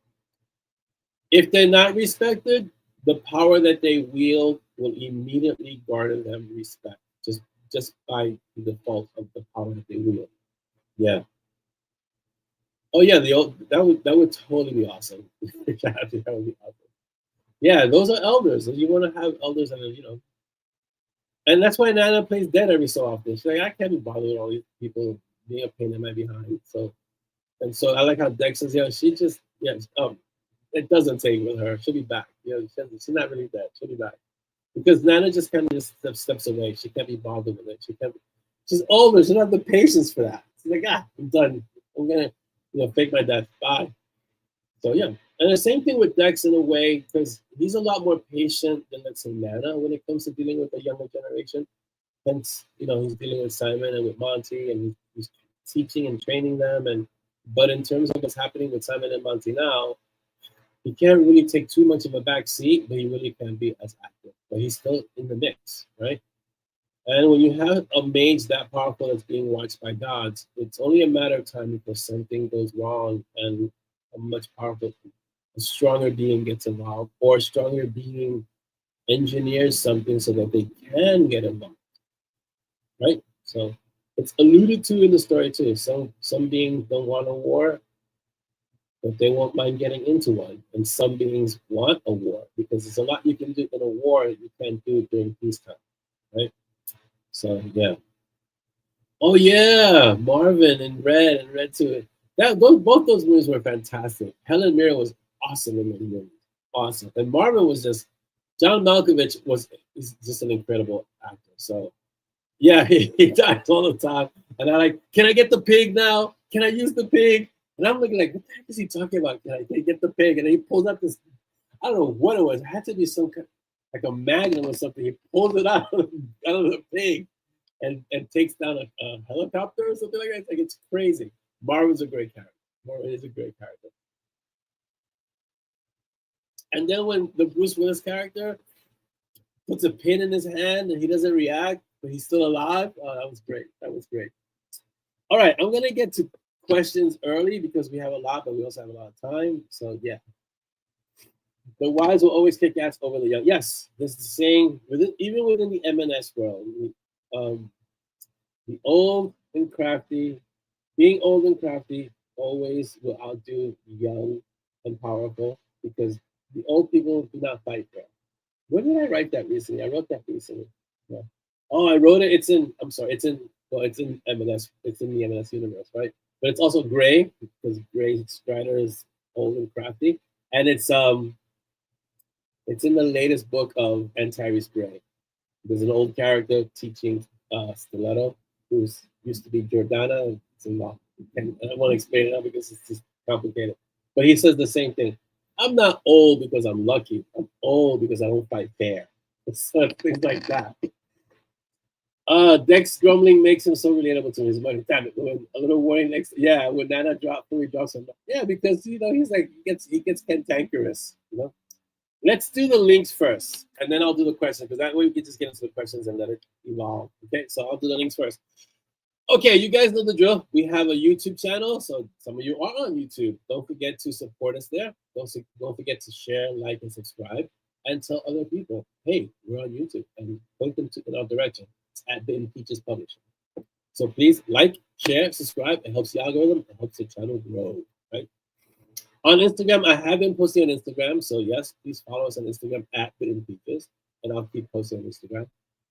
if they're not respected, the power that they wield will immediately garner them respect, just by the default of the power that they wield. Yeah. Oh yeah, that would totally be awesome. That would be awesome. Yeah, those are elders. You want to have elders that are, and that's why Nana plays dead every so often. She's like, I can't be bothered with all these people being a pain in my behind. So I like how Dex says, she just it doesn't take with her. She'll be back. She's not really dead. She'll be back. Because Nana just kind of just steps away. She can't be bothered with it. She's older. She doesn't have the patience for that. She's like, I'm done. I'm gonna, fake my death. Bye. So yeah. And the same thing with Dex in a way, because he's a lot more patient than, let's say, Nana when it comes to dealing with the younger generation. hence, he's dealing with Simon and with Monty, and he's teaching and training them. But in terms of what's happening with Simon and Monty now, he can't really take too much of a back seat, but he really can't be as active. But he's still in the mix, right? And when you have a mage that powerful that's being watched by gods, it's only a matter of time before something goes wrong and a much powerful, a stronger being gets involved, or a stronger being engineers something so that they can get involved, right? So it's alluded to in the story too. Some beings don't want a war, but they won't mind getting into one. And some beings want a war because there's a lot you can do in a war you can't do during peacetime, right? So yeah. Oh yeah, Marvin and Red too. Both those movies were fantastic. Helen Mirren was awesome in those movies, awesome. And Marvin was John Malkovich is just an incredible actor. So yeah, he dies all the time. And I like, can I get the pig now? Can I use the pig? And I'm looking like, what the heck is he talking about? Can I get the pig? And he pulls out this, I don't know what it was. It had to be some kind, like a magnum or something. He pulls it out of the pig and takes down a helicopter or something like that. It's like, it's crazy. Marvin's a great character. Marvin is a great character. And then when the Bruce Willis character puts a pin in his hand and he doesn't react, but he's still alive. Oh, that was great. That was great. All right, I'm gonna get to questions early because we have a lot, but we also have a lot of time. So yeah, the wise will always kick ass over the young. Yes, this is the saying. Even within the M&S world, the old and crafty, being old and crafty, always will outdo the young and powerful because the old people do not fight fair. Where did I write that recently? I wrote that recently. Yeah. Oh, I wrote it. It's in. I'm sorry. It's in M&S. It's in the M&S universe, right? But it's also Gray because Gray Strider is old and crafty, and it's in the latest book of Antares Gray. There's an old character teaching Stiletto, who's used to be Jordana. It's a lot. And I don't want to explain it now because it's just complicated. But he says the same thing. I'm not old because I'm lucky. I'm old because I don't fight fair. So things like that. Dex grumbling makes him so relatable to his money. Damn it! A little warning next. Yeah, when Nana drops him. Yeah, because he's like he gets cantankerous. Let's do the links first, and then I'll do the questions because that way we can just get into the questions and let it evolve. Okay, so I'll do the links first. Okay, you guys know the drill. We have a YouTube channel, so some of you are on YouTube. Don't forget to support us there. Don't forget to share, like, and subscribe, and tell other people, hey, we're on YouTube, and point them in our direction. It's at Bitten Peaches Publishing. So please like, share, subscribe. It helps the algorithm. It helps the channel grow. Right. On Instagram, I have been posting on Instagram, so yes, please follow us on Instagram at Bitten Peaches, and I'll keep posting on Instagram,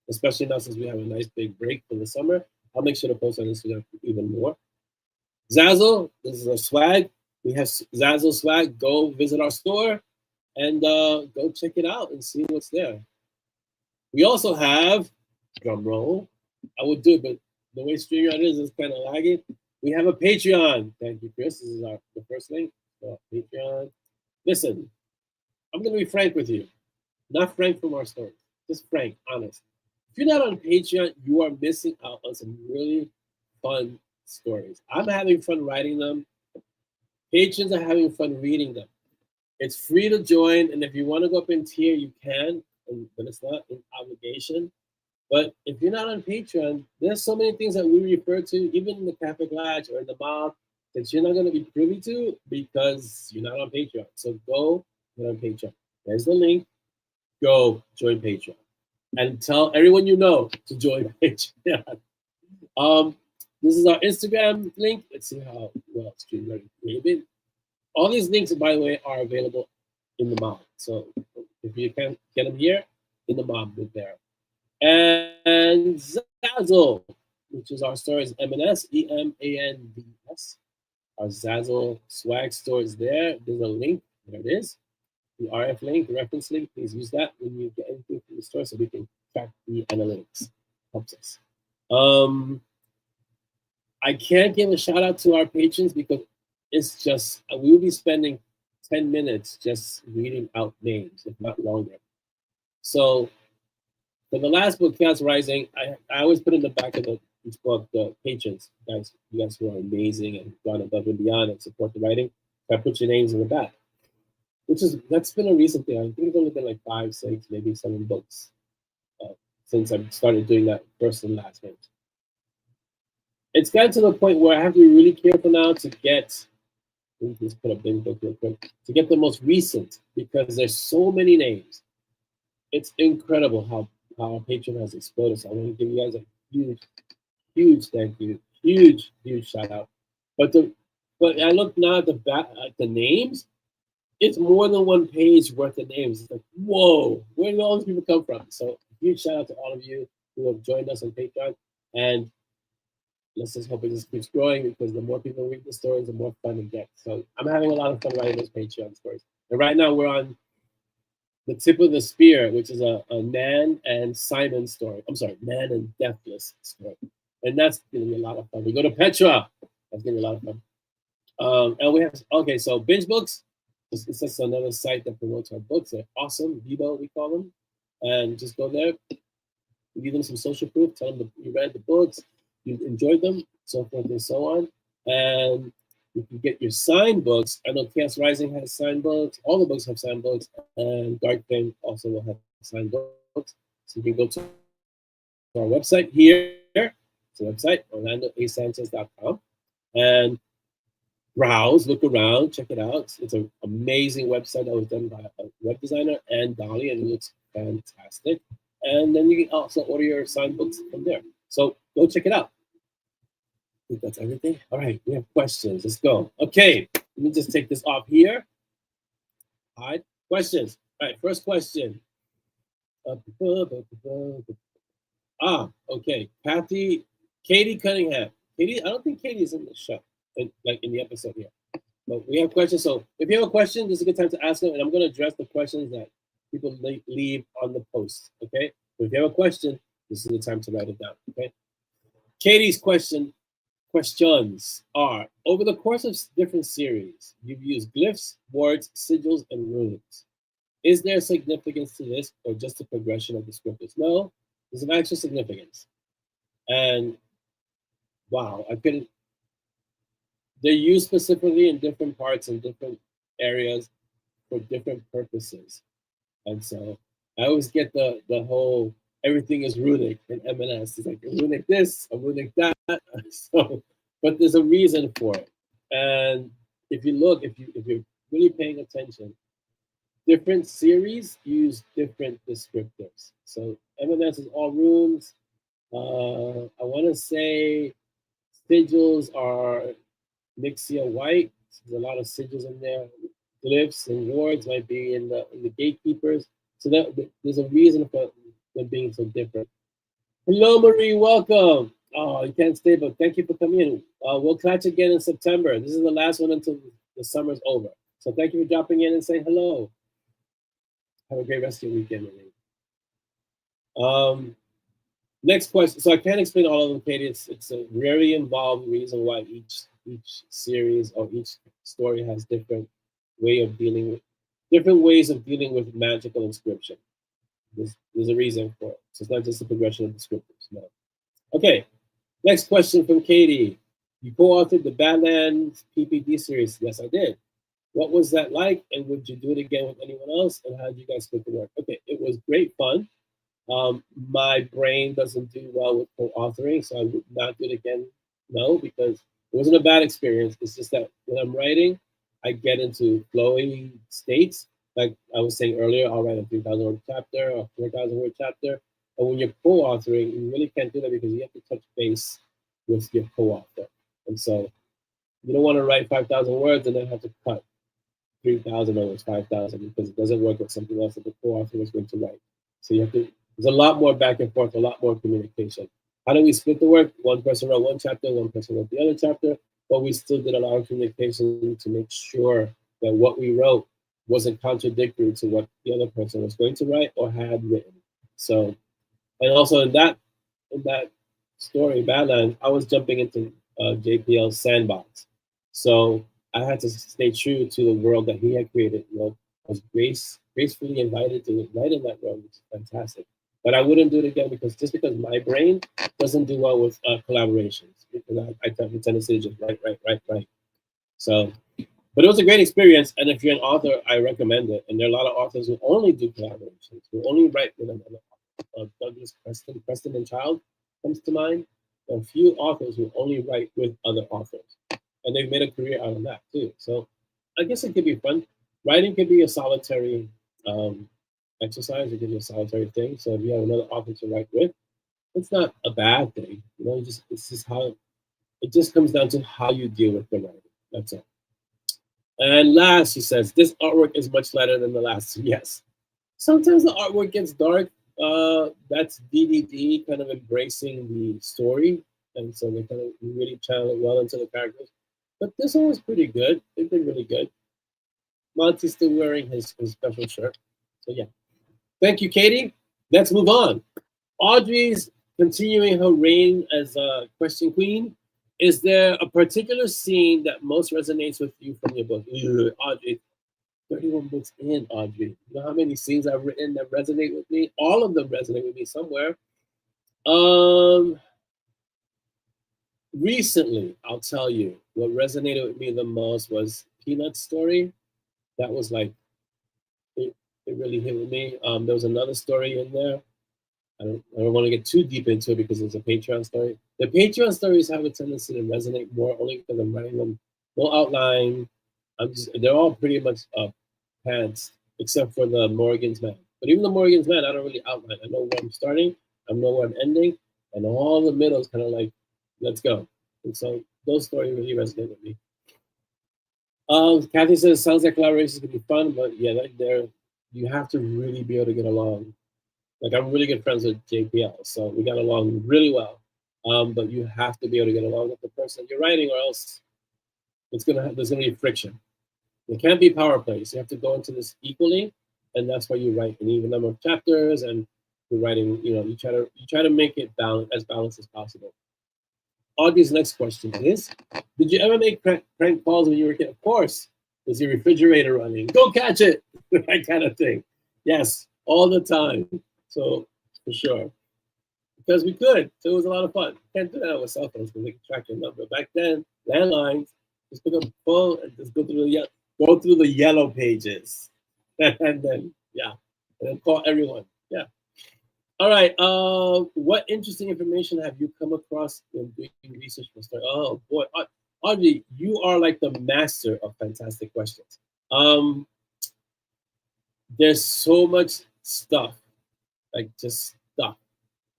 especially now since we have a nice big break for the summer. I'll make sure to post on Instagram even more. Zazzle, this is our swag. We have Zazzle swag. Go visit our store and go check it out and see what's there. We also have, drum roll, I would do it, but the way StreamYard is kind of laggy. We have a Patreon. Thank you, Chris. This is the first link. So Patreon. Listen, I'm going to be frank with you. Not frank from our stories. Just frank, honest. If you're not on Patreon, you are missing out on some really fun stories. I'm having fun writing them. Patrons are having fun reading them. It's free to join, and if you want to go up in tier, you can, but it's not an obligation. But if you're not on Patreon, there's so many things that we refer to, even in the Kaffeeklatsch or in the MoB, that you're not going to be privy to because you're not on Patreon. So go get on Patreon. There's the link. Go join Patreon. And tell everyone you know to join Patreon. This is our Instagram link. Let's see how well StreamYard created. All these links, by the way, are available in the MoB. So if you can't get them here, in the MoB, they're there. And Zazzle, which is our store, is M&S, EMANDS. Our Zazzle swag store is there. There's a link. There it is. The RF link, the reference link. Please use that when you get anything from the store so we can track the analytics. Helps us. I can't give a shout out to our patrons because it's just, we will be spending 10 minutes just reading out names, if not longer. So For the last book, Chaos Rising, I always put in the back of each book the patrons, you guys who are amazing and gone above and beyond and support the writing. I put your names in the back, that's been a recent thing. I think it's only been like 5, 6, maybe 7 books uh, since I started doing that first and last name. It's gotten to the point where I have to be really careful now to get. Let me just put a big book real quick to get the most recent because there's so many names. It's incredible how our patron has exploded. So I want to give you guys a huge thank you, huge shout out. But I look now at the names. It's more than one page worth of names. It's like, whoa, where did all these people come from? So huge shout out to all of you who have joined us on Patreon. And let's just hope it just keeps growing because the more people read the stories, the more fun it gets. So I'm having a lot of fun writing those Patreon stories. And right now we're on the Tip of the Spear, which is a Nan and Simon story. I'm sorry, Nan and Deathless story. And that's going to be a lot of fun. We go to Petra. That's going to be a lot of fun. And we have, okay, so Binge Books. It's just another site that promotes our books. They're awesome. Vivo, we call them. And just go there. Give them some social proof. Tell them that you read the books. You enjoyed them, so forth and so on. And you can get your signed books. I know Chaos Rising has signed books. All the books have signed books. And Dark Flame also will have signed books. So you can go to our website here. It's a website, orlandoasanchez.com. And browse, look around, check it out. It's an amazing website that was done by a web designer and Dolly, and it looks fantastic. And then you can also order your signed books from there. So go check it out. I think that's everything. All right, we have questions. Let's go. Okay, let me just take this off here. All right, questions. All right, first question. Okay. Katie Cunningham. Katie, I don't think Katie's in the show, like in the episode here. But we have questions. So if you have a question, this is a good time to ask them, and I'm going to address the questions that people leave on the post. Okay. So if you have a question, this is the time to write it down. Okay. Katie's questions are: over the course of different series, you've used glyphs, words, sigils, and runes. Is there significance to this, or just a progression of descriptors? No, there's an actual significance. And wow, they're used specifically in different parts and different areas for different purposes. And so I always get the whole everything is runic in M&S. It's like a runic this, a runic that. So, but there's a reason for it. And if you're really paying attention, different series use different descriptors. So M&S is all runes. I want to say sigils are Nixia white. There's a lot of sigils in there. Glyphs and wards might be in the gatekeepers. So there's a reason for them being so different. Hello, Marie. Welcome. Oh, you can't stay, but thank you for coming in. We'll catch again in September. This is the last one until the summer's over. So thank you for dropping in and saying hello. Have a great rest of your weekend, Marie. Next question. So I can't explain all of them, Katie. It's a very involved reason why each series or each story has different ways of dealing with magical inscription. There's a reason for it. So it's not just a progression of descriptors. No. Okay. Next question from Katie. You co-authored the Badlands PPD series. Yes, I did. What was that like? And would you do it again with anyone else? And how did you guys split the work? Okay, it was great fun. My brain doesn't do well with co-authoring, so I would not do it again. No, because it wasn't a bad experience. It's just that when I'm writing, I get into flowy states. Like I was saying earlier, I'll write a 3,000 word chapter or 4,000 word chapter. And when you're co-authoring, you really can't do that because you have to touch base with your co-author. And so you don't want to write 5,000 words and then have to cut 3,000 words, 5,000, because it doesn't work with something else that the co-author is going to write. So you have to. There's a lot more back and forth, a lot more communication. How do we split the work? One person wrote one chapter, one person wrote the other chapter, but we still did a lot of communication to make sure that what we wrote wasn't contradictory to what the other person was going to write or had written. So, and also in that story, Badlands, I was jumping into JPL's sandbox. So I had to stay true to the world that he had created. I was gracefully invited to write in that world, which is fantastic. But I wouldn't do it again because my brain doesn't do well with collaborations because I have a tendency to just write. So, but it was a great experience. And if you're an author, I recommend it. And there are a lot of authors who only do collaborations, who only write with another author. Douglas Preston and Child comes to mind. There are a few authors who only write with other authors, and they've made a career out of that too. So, I guess it could be fun. Writing could be a solitary um, exercise. It could be a solitary thing. So if you have another author to write with, it's not a bad thing. It's just how it just comes down to how you deal with the writing. That's all. And last, he says, this artwork is much lighter than the last. Yes. Sometimes the artwork gets dark. That's DDD kind of embracing the story. And so they kind of really channel it well into the characters. But this one was pretty good. They did really good. Monty's still wearing his special shirt. So yeah. Thank you, Katie. Let's move on. Audrey's continuing her reign as a question queen. Is there a particular scene that most resonates with you from your book? Ugh, Audrey, 31 books in, Audrey. You know how many scenes I've written that resonate with me? All of them resonate with me somewhere. Recently, I'll tell you, what resonated with me the most was Peanut's story. That was like, it really hit with me. There was another story in there. I don't want to get too deep into it because it's a Patreon story. The Patreon stories have a tendency to resonate more only because I'm writing them. No outline. They're all pretty much pants, except for the Morgan's Man. But even the Morgan's Man, I don't really outline. I know where I'm starting, I know where I'm ending, and all the middle is kind of like, let's go. And so those stories really resonate with me. Kathy says, sounds like collaborations can be fun, but yeah, you have to really be able to get along. Like I'm really good friends with JPL, so we got along really well. But you have to be able to get along with the person you're writing, or else there's gonna be friction. It can't be power plays. You have to go into this equally, and that's why you write an even number of chapters, and you're writing. You try to make it as balanced as possible. Augie's next question is: did you ever make prank calls when you were a kid? Of course. Was your refrigerator running? Go catch it! That kind of thing. Yes, all the time. So for sure, because we could. So it was a lot of fun. Can't do that with cell phones because they can track your number. Back then, landlines, just pick up the phone and just go through the yellow pages, and then and then call everyone. Yeah. All right. What interesting information have you come across when doing research for story? Oh boy, Audrey, you are like the master of fantastic questions. There's so much stuff, like just stuff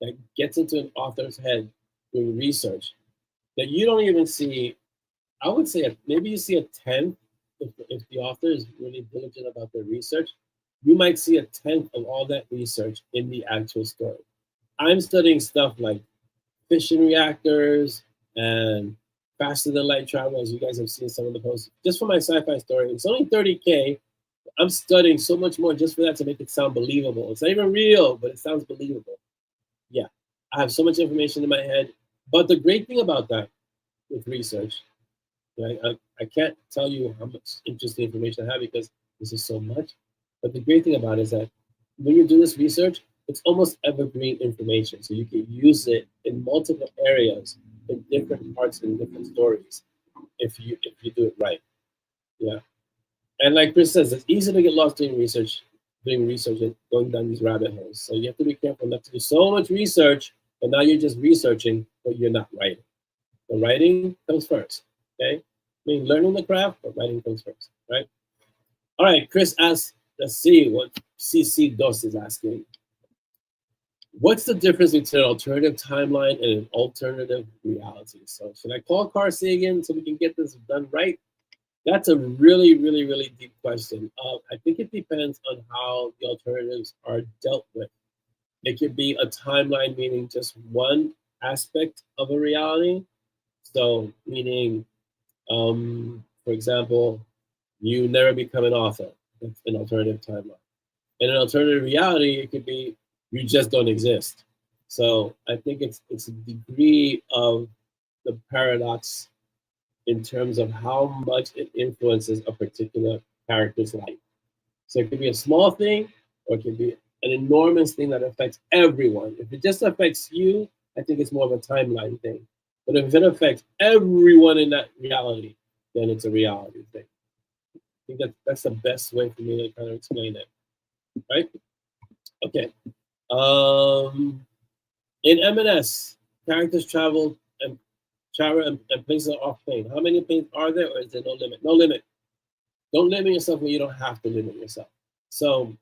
that gets into an author's head doing research that you don't even see. I would say maybe you see a tenth if the author is really diligent about their research. You might see a tenth of all that research in the actual story. I'm studying stuff like fission reactors and faster than light travel, as you guys have seen some of the posts. Just for my sci-fi story, it's only 30K. I'm studying so much more just for that to make it sound believable. It's not even real, but it sounds believable. Yeah, I have so much information in my head. But the great thing about that with research, right, I can't tell you how much interesting information I have because this is so much. But the great thing about it is that when you do this research, it's almost evergreen information. So you can use it in multiple areas, in different parts, in different stories, if you do it right. Yeah. And like Chris says, it's easy to get lost doing research and going down these rabbit holes. So you have to be careful not to do so much research, and now you're just researching, but you're not writing. The writing comes first. Okay? I mean, learning the craft, but writing comes first, right? All right, Chris asks, let's see what CC Dos is asking. What's the difference between an alternative timeline and an alternative reality? So should I call Carl Sagan so we can get this done right? That's a really, really, really deep question. I think it depends on how the alternatives are dealt with. It could be a timeline, meaning just one aspect of a reality. So, meaning, for example, you never become an author. That's an alternative timeline. In an alternative reality, it could be you just don't exist. So I think it's a degree of the paradox in terms of how much it influences a particular character's life. So it could be a small thing, or it could be an enormous thing that affects everyone. If it just affects you, I think it's more of a timeline thing. But if it affects everyone in that reality, then it's a reality thing. I think that's the best way for me to kind of explain it, right? Okay. In M&S, characters travel and places are off plane. How many planes are there, or is there no limit? No limit. Don't limit yourself when you don't have to limit yourself. So,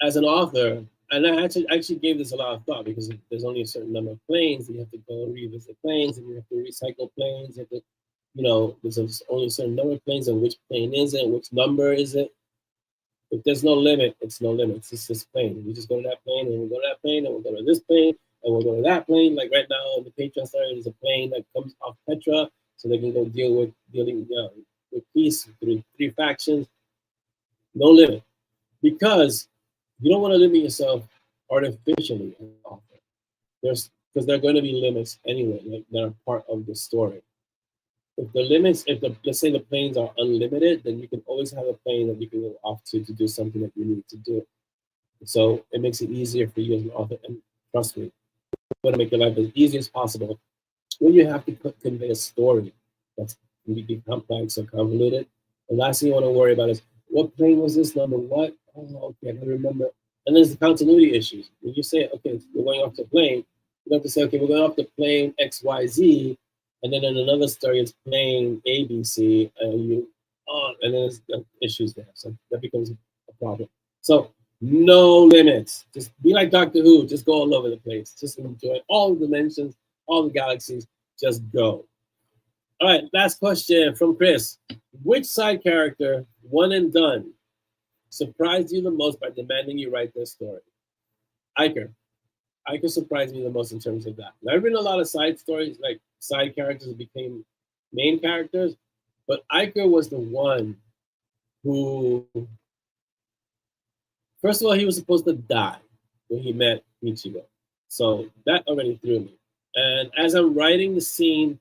as an author, and I actually gave this a lot of thought because there's only a certain number of planes, and you have to go and revisit planes, and you have to recycle planes. You have to, there's only a certain number of planes, and which plane is it? Which number is it? If there's no limit, it's no limit. It's just this plane. We just go to that plane, and we'll go to that plane, and we'll go to this plane, and we'll go to that plane. Like right now on the Patreon story, there's a plane that comes off Petra, so they can go dealing with peace through 3 factions. No limit, because you don't want to limit yourself artificially. There's because there are going to be limits anyway, like that are part of the story. Let's say the planes are unlimited, then you can always have a plane that you can go off to do something that you need to do. So it makes it easier for you as an author. And trust me, I want to make your life as easy as possible. When you have to convey a story that's completely complex or convoluted, the last thing you want to worry about is what plane was this number? What? Oh, okay, I don't remember. And there's the continuity issues. When you say, okay, we're going off the plane, you have to say, okay, we're going off the plane XYZ, and then in another story it's plane ABC, and then there's issues there. So that becomes a problem. So no limits. Just be like Doctor Who. Just go all over the place. Just enjoy all the dimensions, all the galaxies. Just go. All right, last question from Chris. Which side character, one and done, surprised you the most by demanding you write their story? Iker. Iker surprised me the most in terms of that. Now, I've written a lot of side stories, like side characters became main characters, but Iker was the one who, first of all, he was supposed to die when he met Michigo. So that already threw me. And as I'm writing the scene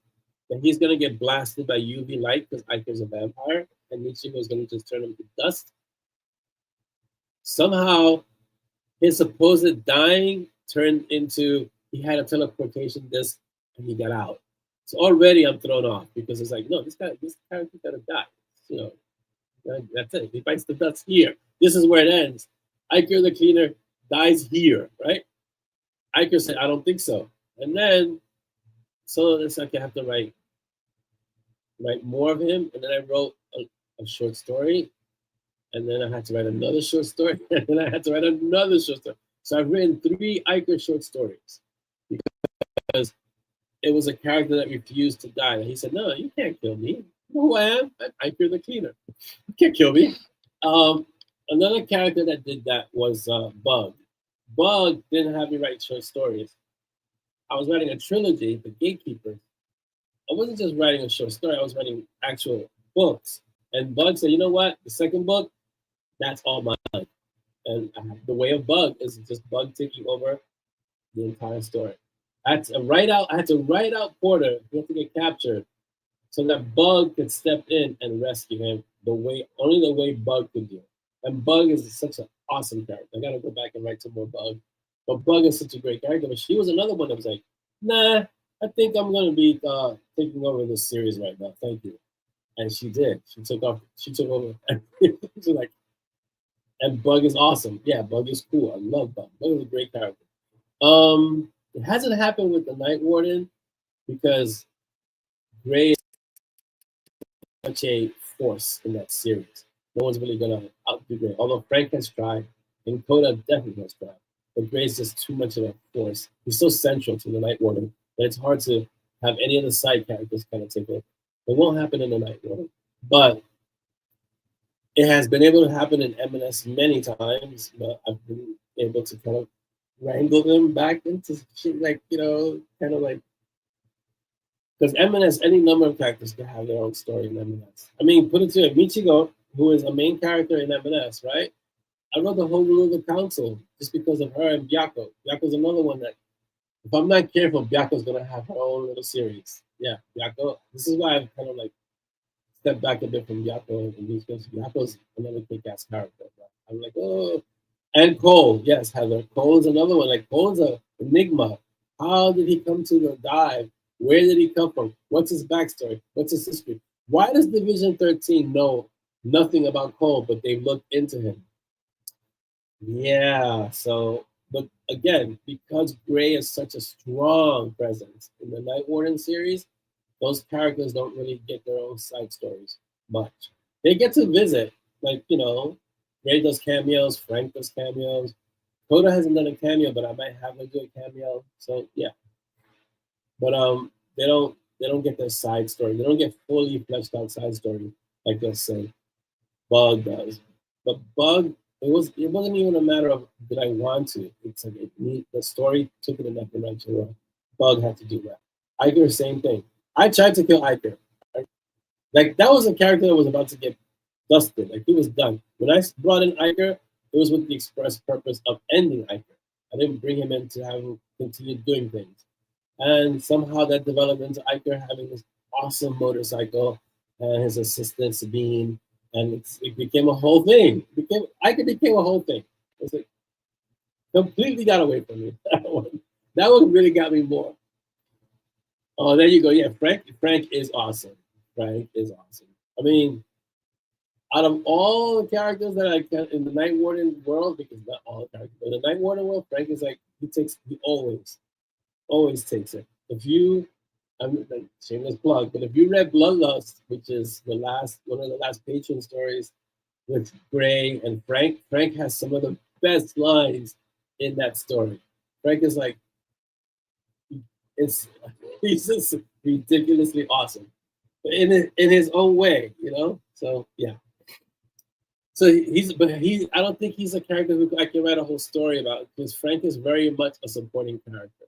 that he's going to get blasted by UV light because Iker's a vampire and Michigo is going to just turn him to dust, somehow his supposed dying turned into he had a teleportation disc and he got out. So already I'm thrown off because it's like, no, this character's gotta die. You know, that's it. He bites the dust here. This is where it ends. Iker the cleaner dies here, right? Iker said, I don't think so. And then so it's like I have to write more of him. And then I wrote a short story. And then I had to write another short story. And then I had to write another short story. So I've written 3 Iker short stories because it was a character that refused to die. And he said, no, you can't kill me. You know who I am? I'm Iker the cleaner. You can't kill me. Another character that did that was Bug. Bug didn't have me write short stories. I was writing a trilogy, The Gatekeepers. I wasn't just writing a short story. I was writing actual books. And Bug said, you know what? The second book, that's all mine. And the way of Bug is just Bug taking over the entire story. I had to write out Porter. He had to get captured so that Bug could step in and rescue him only the way Bug could do it. And Bug is such an awesome character. I gotta go back and write some more Bug. But Bug is such a great character. But she was another one that was like, nah, I think I'm gonna be taking over this series right now. Thank you. And she did. She took over. She's like, and Bug is awesome. Yeah, Bug is cool. I love Bug. Bug is a great character. It hasn't happened with the Night Warden because Gray is such a force in that series. No one's really gonna outdo Gray. Although Frank has tried, and Coda definitely has tried. But Gray's just too much of a force. He's so central to the Night Warden that it's hard to have any of the side characters kind of take over. It won't happen in the Night Warden. But it has been able to happen in M&S many times, but I've been able to kind of wrangle them back into shit, like, kind of like, because M&S, any number of characters can have their own story in M&S. I mean, put it to it, Michigo, who is a main character in M&S, right? I wrote the whole rule of the council just because of her and Byako. Byako's another one that, if I'm not careful, Byako's going to have her own little series. Yeah, Byako. This is why I've kind of like step back a bit from Byako and these guys. Byako's another kick-ass character. I'm like, oh, And Cole, yes, Heather. Cole is another one. Like Cole's a enigma. How did he come to the dive? Where did he come from? What's his backstory? What's his history? Why does Division 13 know nothing about Cole, but they've looked into him? Yeah, so, but again, because Gray is such a strong presence in the Night Warden series, those characters don't really get their own side stories much. They get to visit, like, Gray does cameos, Frank does cameos. Coda hasn't done a cameo, but I might have a good cameo. So yeah, but they don't get their side story. They don't get fully fleshed out side story like let's say Bug does. But Bug, it wasn't even a matter of did I want to. It's like the story took it in that dimension where Bug had to do that. Iker, same thing. I tried to kill Iker. Like that was a character that was about to get dusted. Like he was done. When I brought in Iker, it was with the express purpose of ending Iker. I didn't bring him in to have him continue doing things. And somehow that developed into Iker having this awesome motorcycle and his assistant Sabine, and it became a whole thing. Iker became a whole thing. It's like completely got away from me. That one really got me more. Oh, there you go. Yeah, Frank is awesome. Frank is awesome. I mean, out of all the characters that I can in the Night Warden world, because not all the characters, but in the Night Warden world, Frank is like he always takes it. If you, I'm like shameless plug, but if you read Bloodlust, which is the last one of the last patron stories with Gray and Frank, Frank has some of the best lines in that story. Frank is like it's he's just ridiculously awesome in his own way. So yeah. So I don't think he's a character who I can write a whole story about because Frank is very much a supporting character.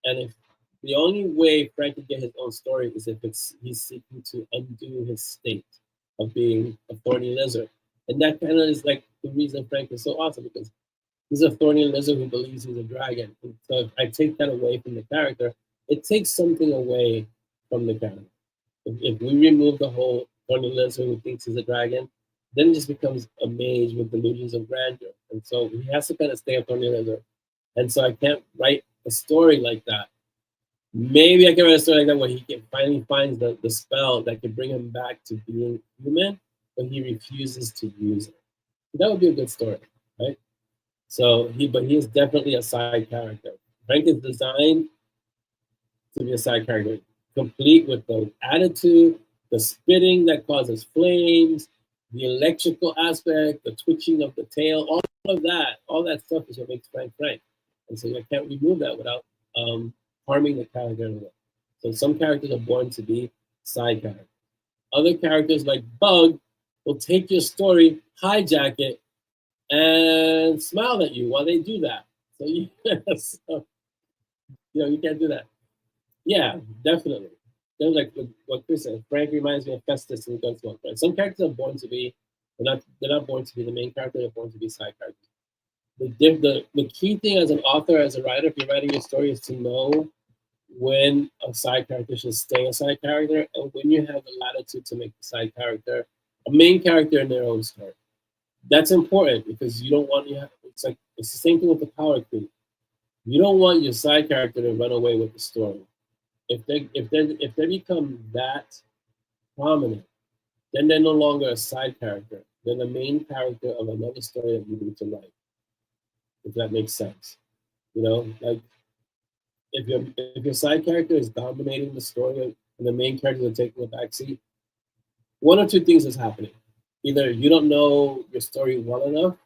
And if the only way Frank can get his own story is if he's seeking to undo his state of being a thorny lizard. And that kind of is like the reason Frank is so awesome because he's a thorny lizard who believes he's a dragon. And so if I take that away from the character, it takes something away from the character. If we remove the whole thorny lizard who thinks he's a dragon, then it just becomes a mage with delusions of grandeur. And so he has to kind of stay a thorny lizard. And so I can't write a story like that. Maybe I can write a story like that where he finally finds the spell that can bring him back to being human, but he refuses to use it. That would be a good story, right? But he is definitely a side character. Frank is designed to be a side character, complete with the attitude, the spitting that causes flames, the electrical aspect, the twitching of the tail, all that stuff is what makes Frank Frank. And so I can't remove that without harming the character in a way. So some characters are born to be side characters. Other characters like Bug will take your story, hijack it, and smile at you while they do that. So you can't do that. Yeah, definitely. They're like what Chris said. Frank reminds me of Festus in Gunsmoke. Right? Some characters are born to be, they're not born to be the main character. They're born to be side characters. The key thing as an author, as a writer, if you're writing your story, is to know when a side character should stay a side character, and when you have the latitude to make the side character a main character in their own story. That's important because you don't want it's the same thing with the power creep. You don't want your side character to run away with the story. If they become that prominent, then they're no longer a side character. They're the main character of another story that you need to write. If that makes sense, like if your side character is dominating the story and the main characters are taking a backseat, one or two things is happening. Either you don't know your story well enough,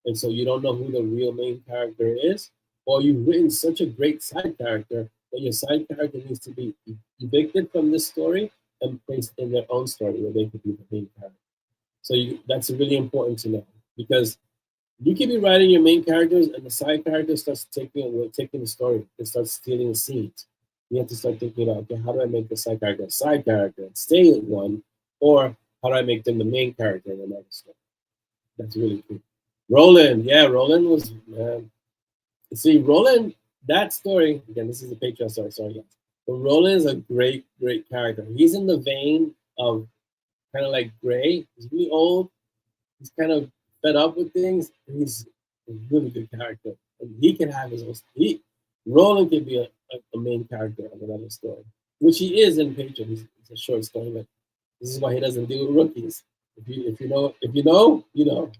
and so you don't know who the real main character is, or you've written such a great side character that your side character needs to be evicted from this story and placed in their own story where they could be the main character. So that's really important to know because you can be writing your main characters and the side character starts taking the story. It starts stealing the scenes. You have to start thinking about, okay, how do I make the side character a side character and stay in one, or how do I make them the main character in another story? That's really cool. Roland, yeah, Roland was. See, Roland, that story again. This is a Patreon story, sorry guys. But Roland is a great, great character. He's in the vein of kind of like Gray. He's really old. He's kind of fed up with things. a really good character, and he can have his own. Roland can be a main character of another story, which he is in Patriot. It's a short story, but this is why he doesn't deal with rookies. If you know.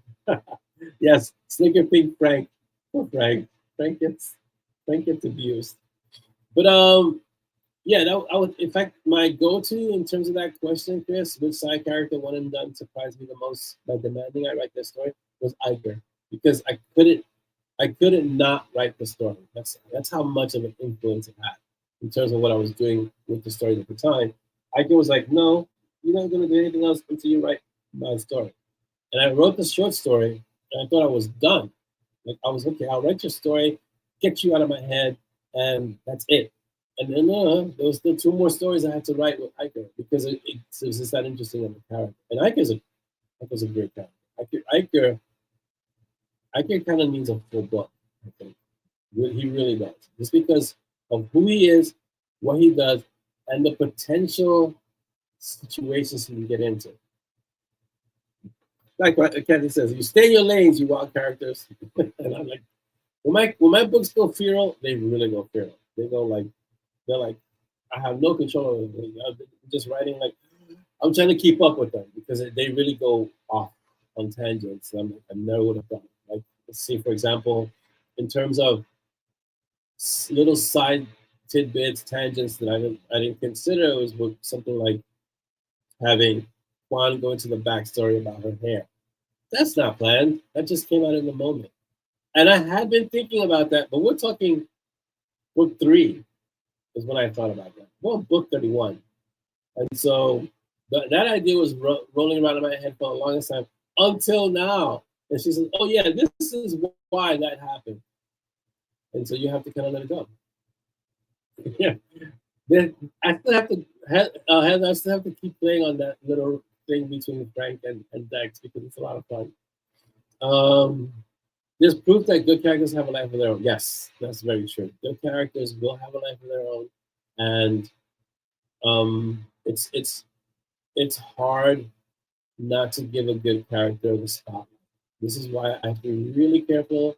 Yes, Snicker Pink Frank. Poor Frank. Frank gets Frank gets abused. But yeah, I would. In fact, my go-to in terms of that question, Chris, which side character one and done surprised me the most by demanding I write their story was Iker, because I couldn't not write the story. That's how much of an influence it had in terms of what I was doing with the story at the time. Iker was like, no, you're not gonna do anything else until you write my story. And I wrote the short story, and I thought I was done. Like I was okay. I'll write your story, get you out of my head, and that's it. And then there was still two more stories I had to write with Iker because it was just that interesting of a character. And Iker's a great character. Iker kind of needs a full book. I think he really does, just because of who he is, what he does, and the potential situations he can get into. Like what Kathy says, you stay in your lanes, you wild characters. And I'm like, when my books go feral, they really go feral. They're like, I have no control over them. I'm just writing like I'm trying to keep up with them because they really go off on tangents. I never would have done. Like, let's see, for example, in terms of little side tidbits, tangents that I didn't consider was something like having Juan go into the backstory about her hair. That's not planned. That just came out in the moment. And I had been thinking about that, but we're talking book three is when I thought about that. Well, book 31. And so that idea was rolling around in my head for the longest time until now. And she says, oh, yeah, this is why that happened. And so you have to kind of let it go. Yeah. Then I still have to, I still have to keep playing on that little thing between Frank and Dex because it's a lot of fun. There's proof that good characters have a life of their own. Yes, that's very true. Good characters will have a life of their own, and it's hard not to give a good character the spotlight. This is why I have to be really careful.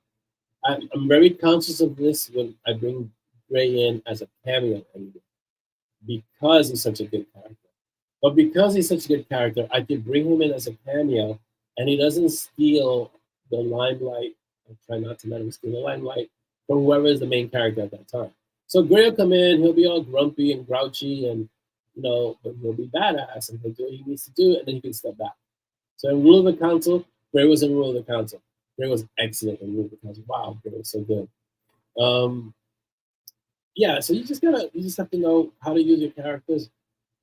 I'm very conscious of this when I bring Gray in as a cameo anyway, because he's such a good character. But because he's such a good character, I can bring him in as a cameo, and he doesn't steal the limelight. I try not to let him steal the limelight from whoever is the main character at that time. So Gray will come in, he'll be all grumpy and grouchy, and but he'll be badass and he'll do what he needs to do, and then he can step back. So in Rule of the Council, Gray was in Rule of the Council. Gray was excellent in Rule of the Council. Wow, Gray was so good. Yeah, so you just have to know how to use your characters.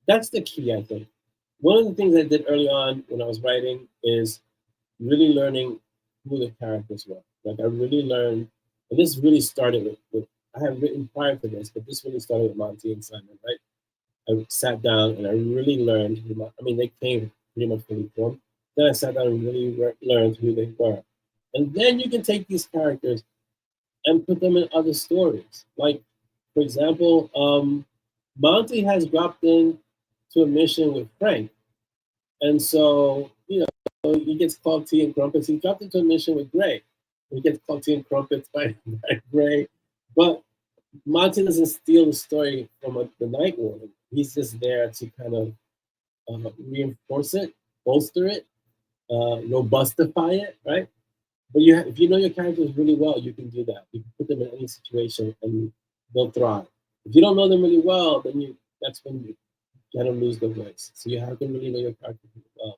That's the key, I think. One of the things I did early on when I was writing is really learning who the characters were. Like I really learned, and this really started with I have written prior to this, but this really started with Monty and Simon, right? I sat down and I really learned they came pretty much fully formed. Then I sat down and really learned who they were. And then you can take these characters and put them in other stories. Like, for example, Monty has dropped in to a mission with Frank. And so, he gets called tea and crumpets. He dropped into a mission with Gray. He gets called tea and crumpets by Gray. But Monty doesn't steal the story from the Night Warden. He's just there to kind of reinforce it, bolster it, robustify it, right? But if you know your characters really well, you can do that. You can put them in any situation and they'll thrive. If you don't know them really well, then that's when you kind of lose the voice. So you have to really know your characters really well.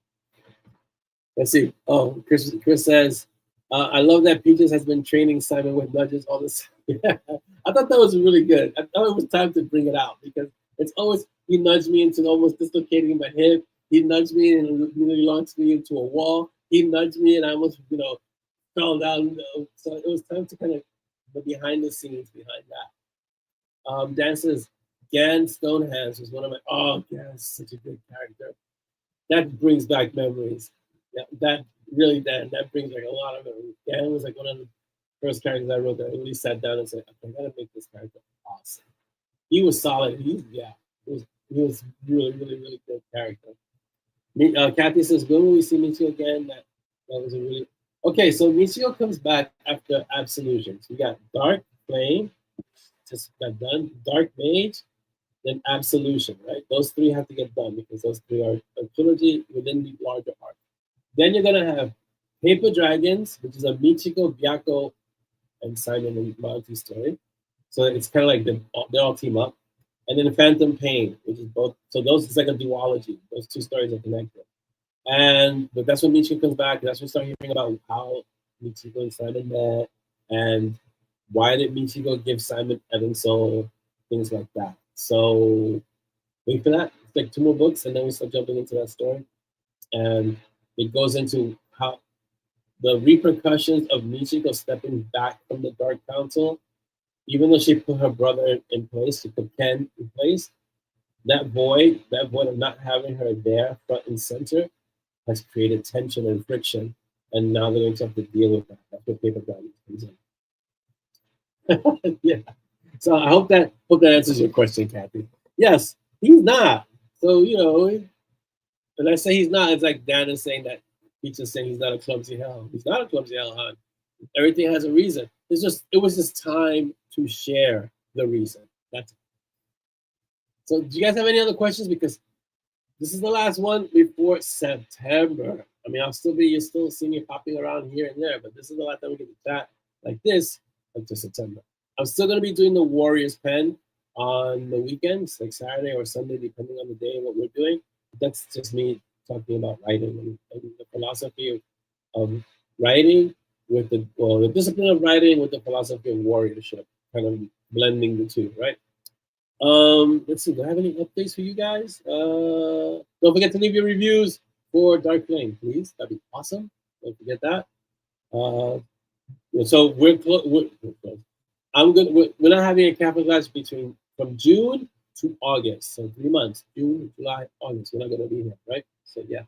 Let's see. Oh, Chris says, I love that Peaches has been training Simon with nudges all this. Yeah, I thought that was really good. I thought it was time to bring it out because it's always, he nudged me into almost dislocating my hip. He nudged me and really launched me into a wall. He nudged me and I almost, fell down. So it was time to kind of the behind the scenes behind that. Dan says, Gan Stonehands was one of my, Gan's such a good character. That brings back memories. That really, that brings like a lot of memories. Gan was like one of the first characters I wrote that I really sat down and said, okay, I gotta make this character awesome. He was solid. He was really, really, really good character. Kathy says, when will we see Michi again? That was a really Okay, so Michio comes back after Absolution. So we got Dark Flame, just got done. Dark Mage, then Absolution, right? Those three have to get done because those three are a trilogy within the larger arc. Then you're gonna have Paper Dragons, which is a Michiko, Byako, and Simon and Monty story. So it's kind of like they all team up. And then Phantom Pain, which is both. So those is like a duology. Those two stories are connected. And but that's when Michiko comes back. That's when we start hearing about how Michiko and Simon met, and why did Michiko give Simon Evan's soul, things like that. So wait for that. It's like two more books, and then we start jumping into that story, and it goes into how the repercussions of Michiko stepping back from the Dark Council, even though she put her brother in place, she put Ken in place. That void of not having her there front and center, has created tension and friction, and now they're going to have to deal with that. That's what paper dragons comes in. Yeah. So I hope that answers your question, Kathy. Yes, he's not. So when I say he's not, it's like Dan is saying that he's just saying he's not a clumsy hell. He's not a clumsy hellhound. Everything has a reason. It was just time to share the reason. That's it. So do you guys have any other questions? Because this is the last one before September. I mean, you'll still see me popping around here and there, but this is the last time we get to chat like this until September. I'm still going to be doing the Warriors Pen on the weekends, like Saturday or Sunday, depending on the day and what we're doing. That's just me talking about writing and the philosophy of writing with the discipline of writing with the philosophy of warriorship, kind of blending the two, right? Let's see. Do I have any updates for you guys? Don't forget to leave your reviews for Dark Flame, please. That'd be awesome. Don't forget that. So we're close. We're not having a Kaffeeklatsch from June to August. So 3 months. June, July, August. We're not gonna be here, right? So yeah.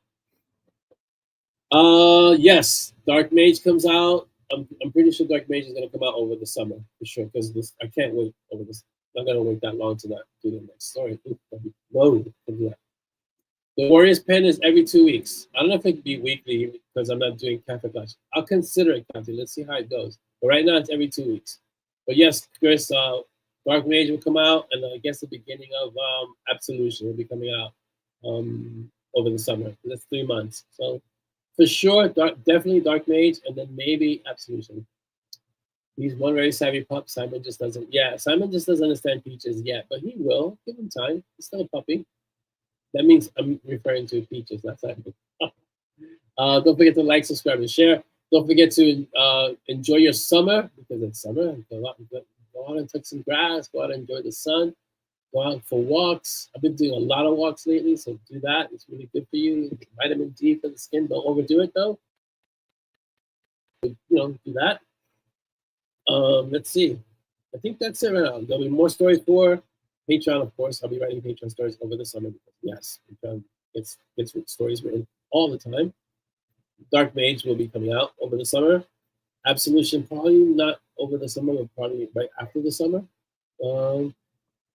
Yes. Dark Mage comes out. I'm pretty sure Dark Mage is gonna come out over the summer for sure. Because I can't wait over this. I'm not gonna wait that long to not do the next story. No, the Warriors Pen is every 2 weeks. I don't know if it'd be weekly because I'm not doing Kaffeeklatsch. I'll consider it, Kathy. Let's see how it goes. But right now it's every 2 weeks. But yes, Chris, Dark Mage will come out, and I guess the beginning of Absolution will be coming out over the summer. That's 3 months. So for sure, definitely Dark Mage, and then maybe Absolution. He's one very savvy pup. Simon just doesn't. Yeah, Simon just doesn't understand Peaches yet, but he will. Give him time. He's still a puppy. That means I'm referring to Peaches, not Simon. Don't forget to like, subscribe, and share. Don't forget to enjoy your summer because it's summer. Go out and touch some grass. Go out and enjoy the sun. Go out for walks. I've been doing a lot of walks lately, so do that. It's really good for you. Vitamin D for the skin. Don't overdo it though. Do that. Let's see. I think that's it right now. There'll be more stories for Patreon, of course. I'll be writing Patreon stories over the summer because yes, Patreon gets stories written all the time. Dark Mage will be coming out over the summer. Absolution probably not over the summer, but probably right after the summer.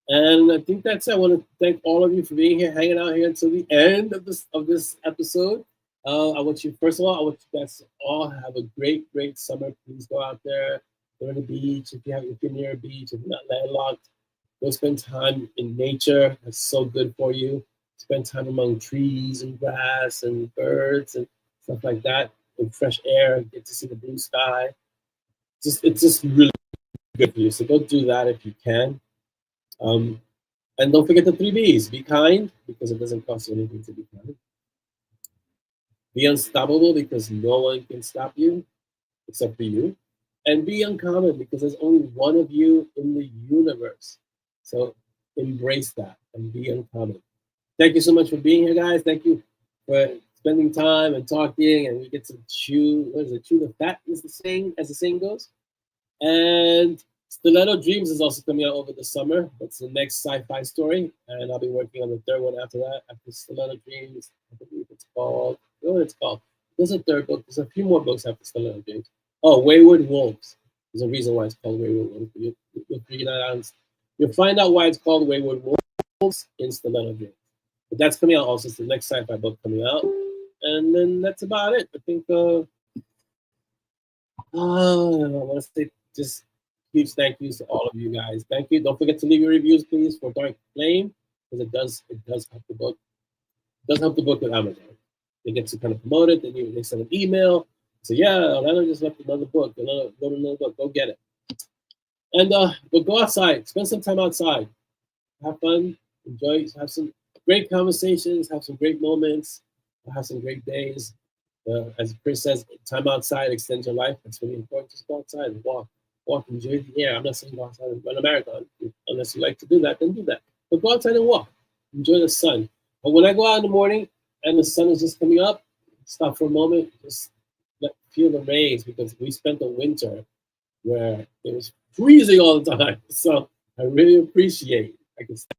And I think that's it. I want to thank all of you for being here, hanging out here until the end of this episode. I want you guys to all have a great summer. Please go out there, go to the beach if you're near a beach, if you're not landlocked. Go spend time in nature. That's so good for you. Spend time among trees and grass and birds and stuff like that. In fresh air, get to see the blue sky. It's just really good for you. So go do that if you can. And don't forget the 3 B's. Be kind, because it doesn't cost you anything to be kind. Be unstoppable, because no one can stop you except for you. And be uncommon, because there's only one of you in the universe. So embrace that and be uncommon. Thank you so much for being here, guys. Thank you for spending time and talking, and we get to chew the fat, as the saying goes. And Stiletto Dreams is also coming out over the summer. That's the next sci-fi story, and I'll be working on the third one after that. After Stiletto Dreams, I believe it's called. I don't know what it's called. There's a third book. There's a few more books after Stiletto Dreams. Oh, Wayward Wolves. There's a reason why it's called Wayward Wolves. You'll figure that out. You'll find out why it's called Wayward Wolves in Stiletto Dreams. But that's coming out also. It's the next sci-fi book coming out, and then that's about it. I think. I want to say just huge thank yous to all of you guys. Thank you. Don't forget to leave your reviews, please, for Dark Flame, because it does help the book. It does help the book with Amazon. They get to kind of promote it. They send an email. So yeah, Orlando just left another book. Go to another book. Go get it. And but go outside. Spend some time outside. Have fun. Enjoy. Have some great conversations. Have some great moments. Have some great days. As Chris says, time outside extends your life. That's really important. Just go outside and walk, enjoy the air. I'm not saying go outside and run a marathon. Unless you like to do that, then do that. But go outside and walk. Enjoy the sun. But when I go out in the morning and the sun is just coming up, stop for a moment, just feel the rays, because we spent a winter where it was freezing all the time. So I really appreciate I can stand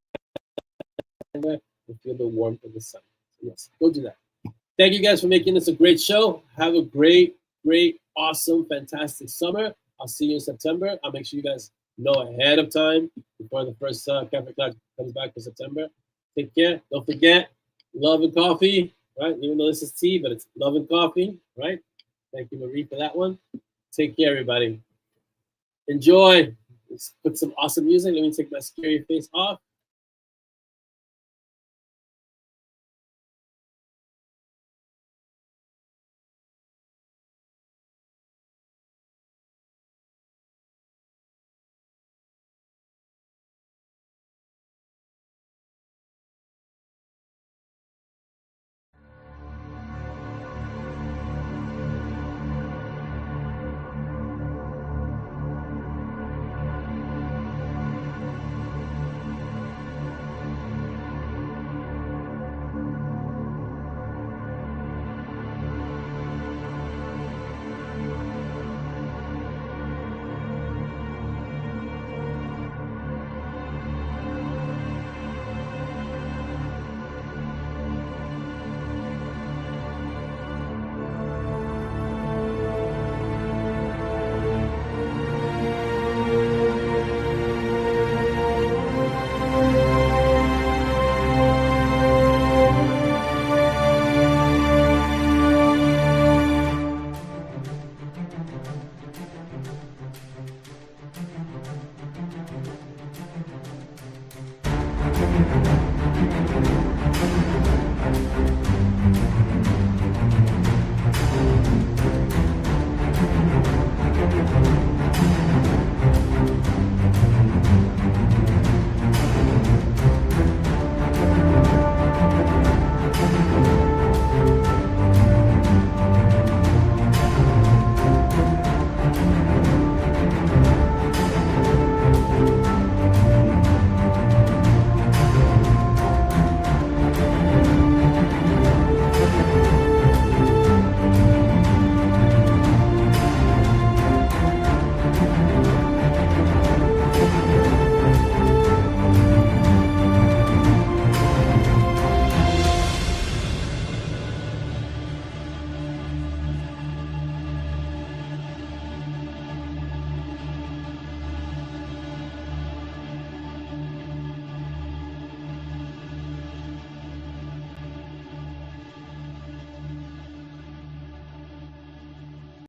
there and feel the warmth of the sun. So yes, go do that. Thank you guys for making this a great show. Have a great, awesome, fantastic summer. I'll see you in September. I'll make sure you guys know ahead of time before the first Kaffeeklatsch comes back for September. Take care. Don't forget, love and coffee, right? Even though this is tea, but it's love and coffee, right? Thank you, Marie, for that one. Take care, everybody. Enjoy. Let's put some awesome music. Let me take my scary face off.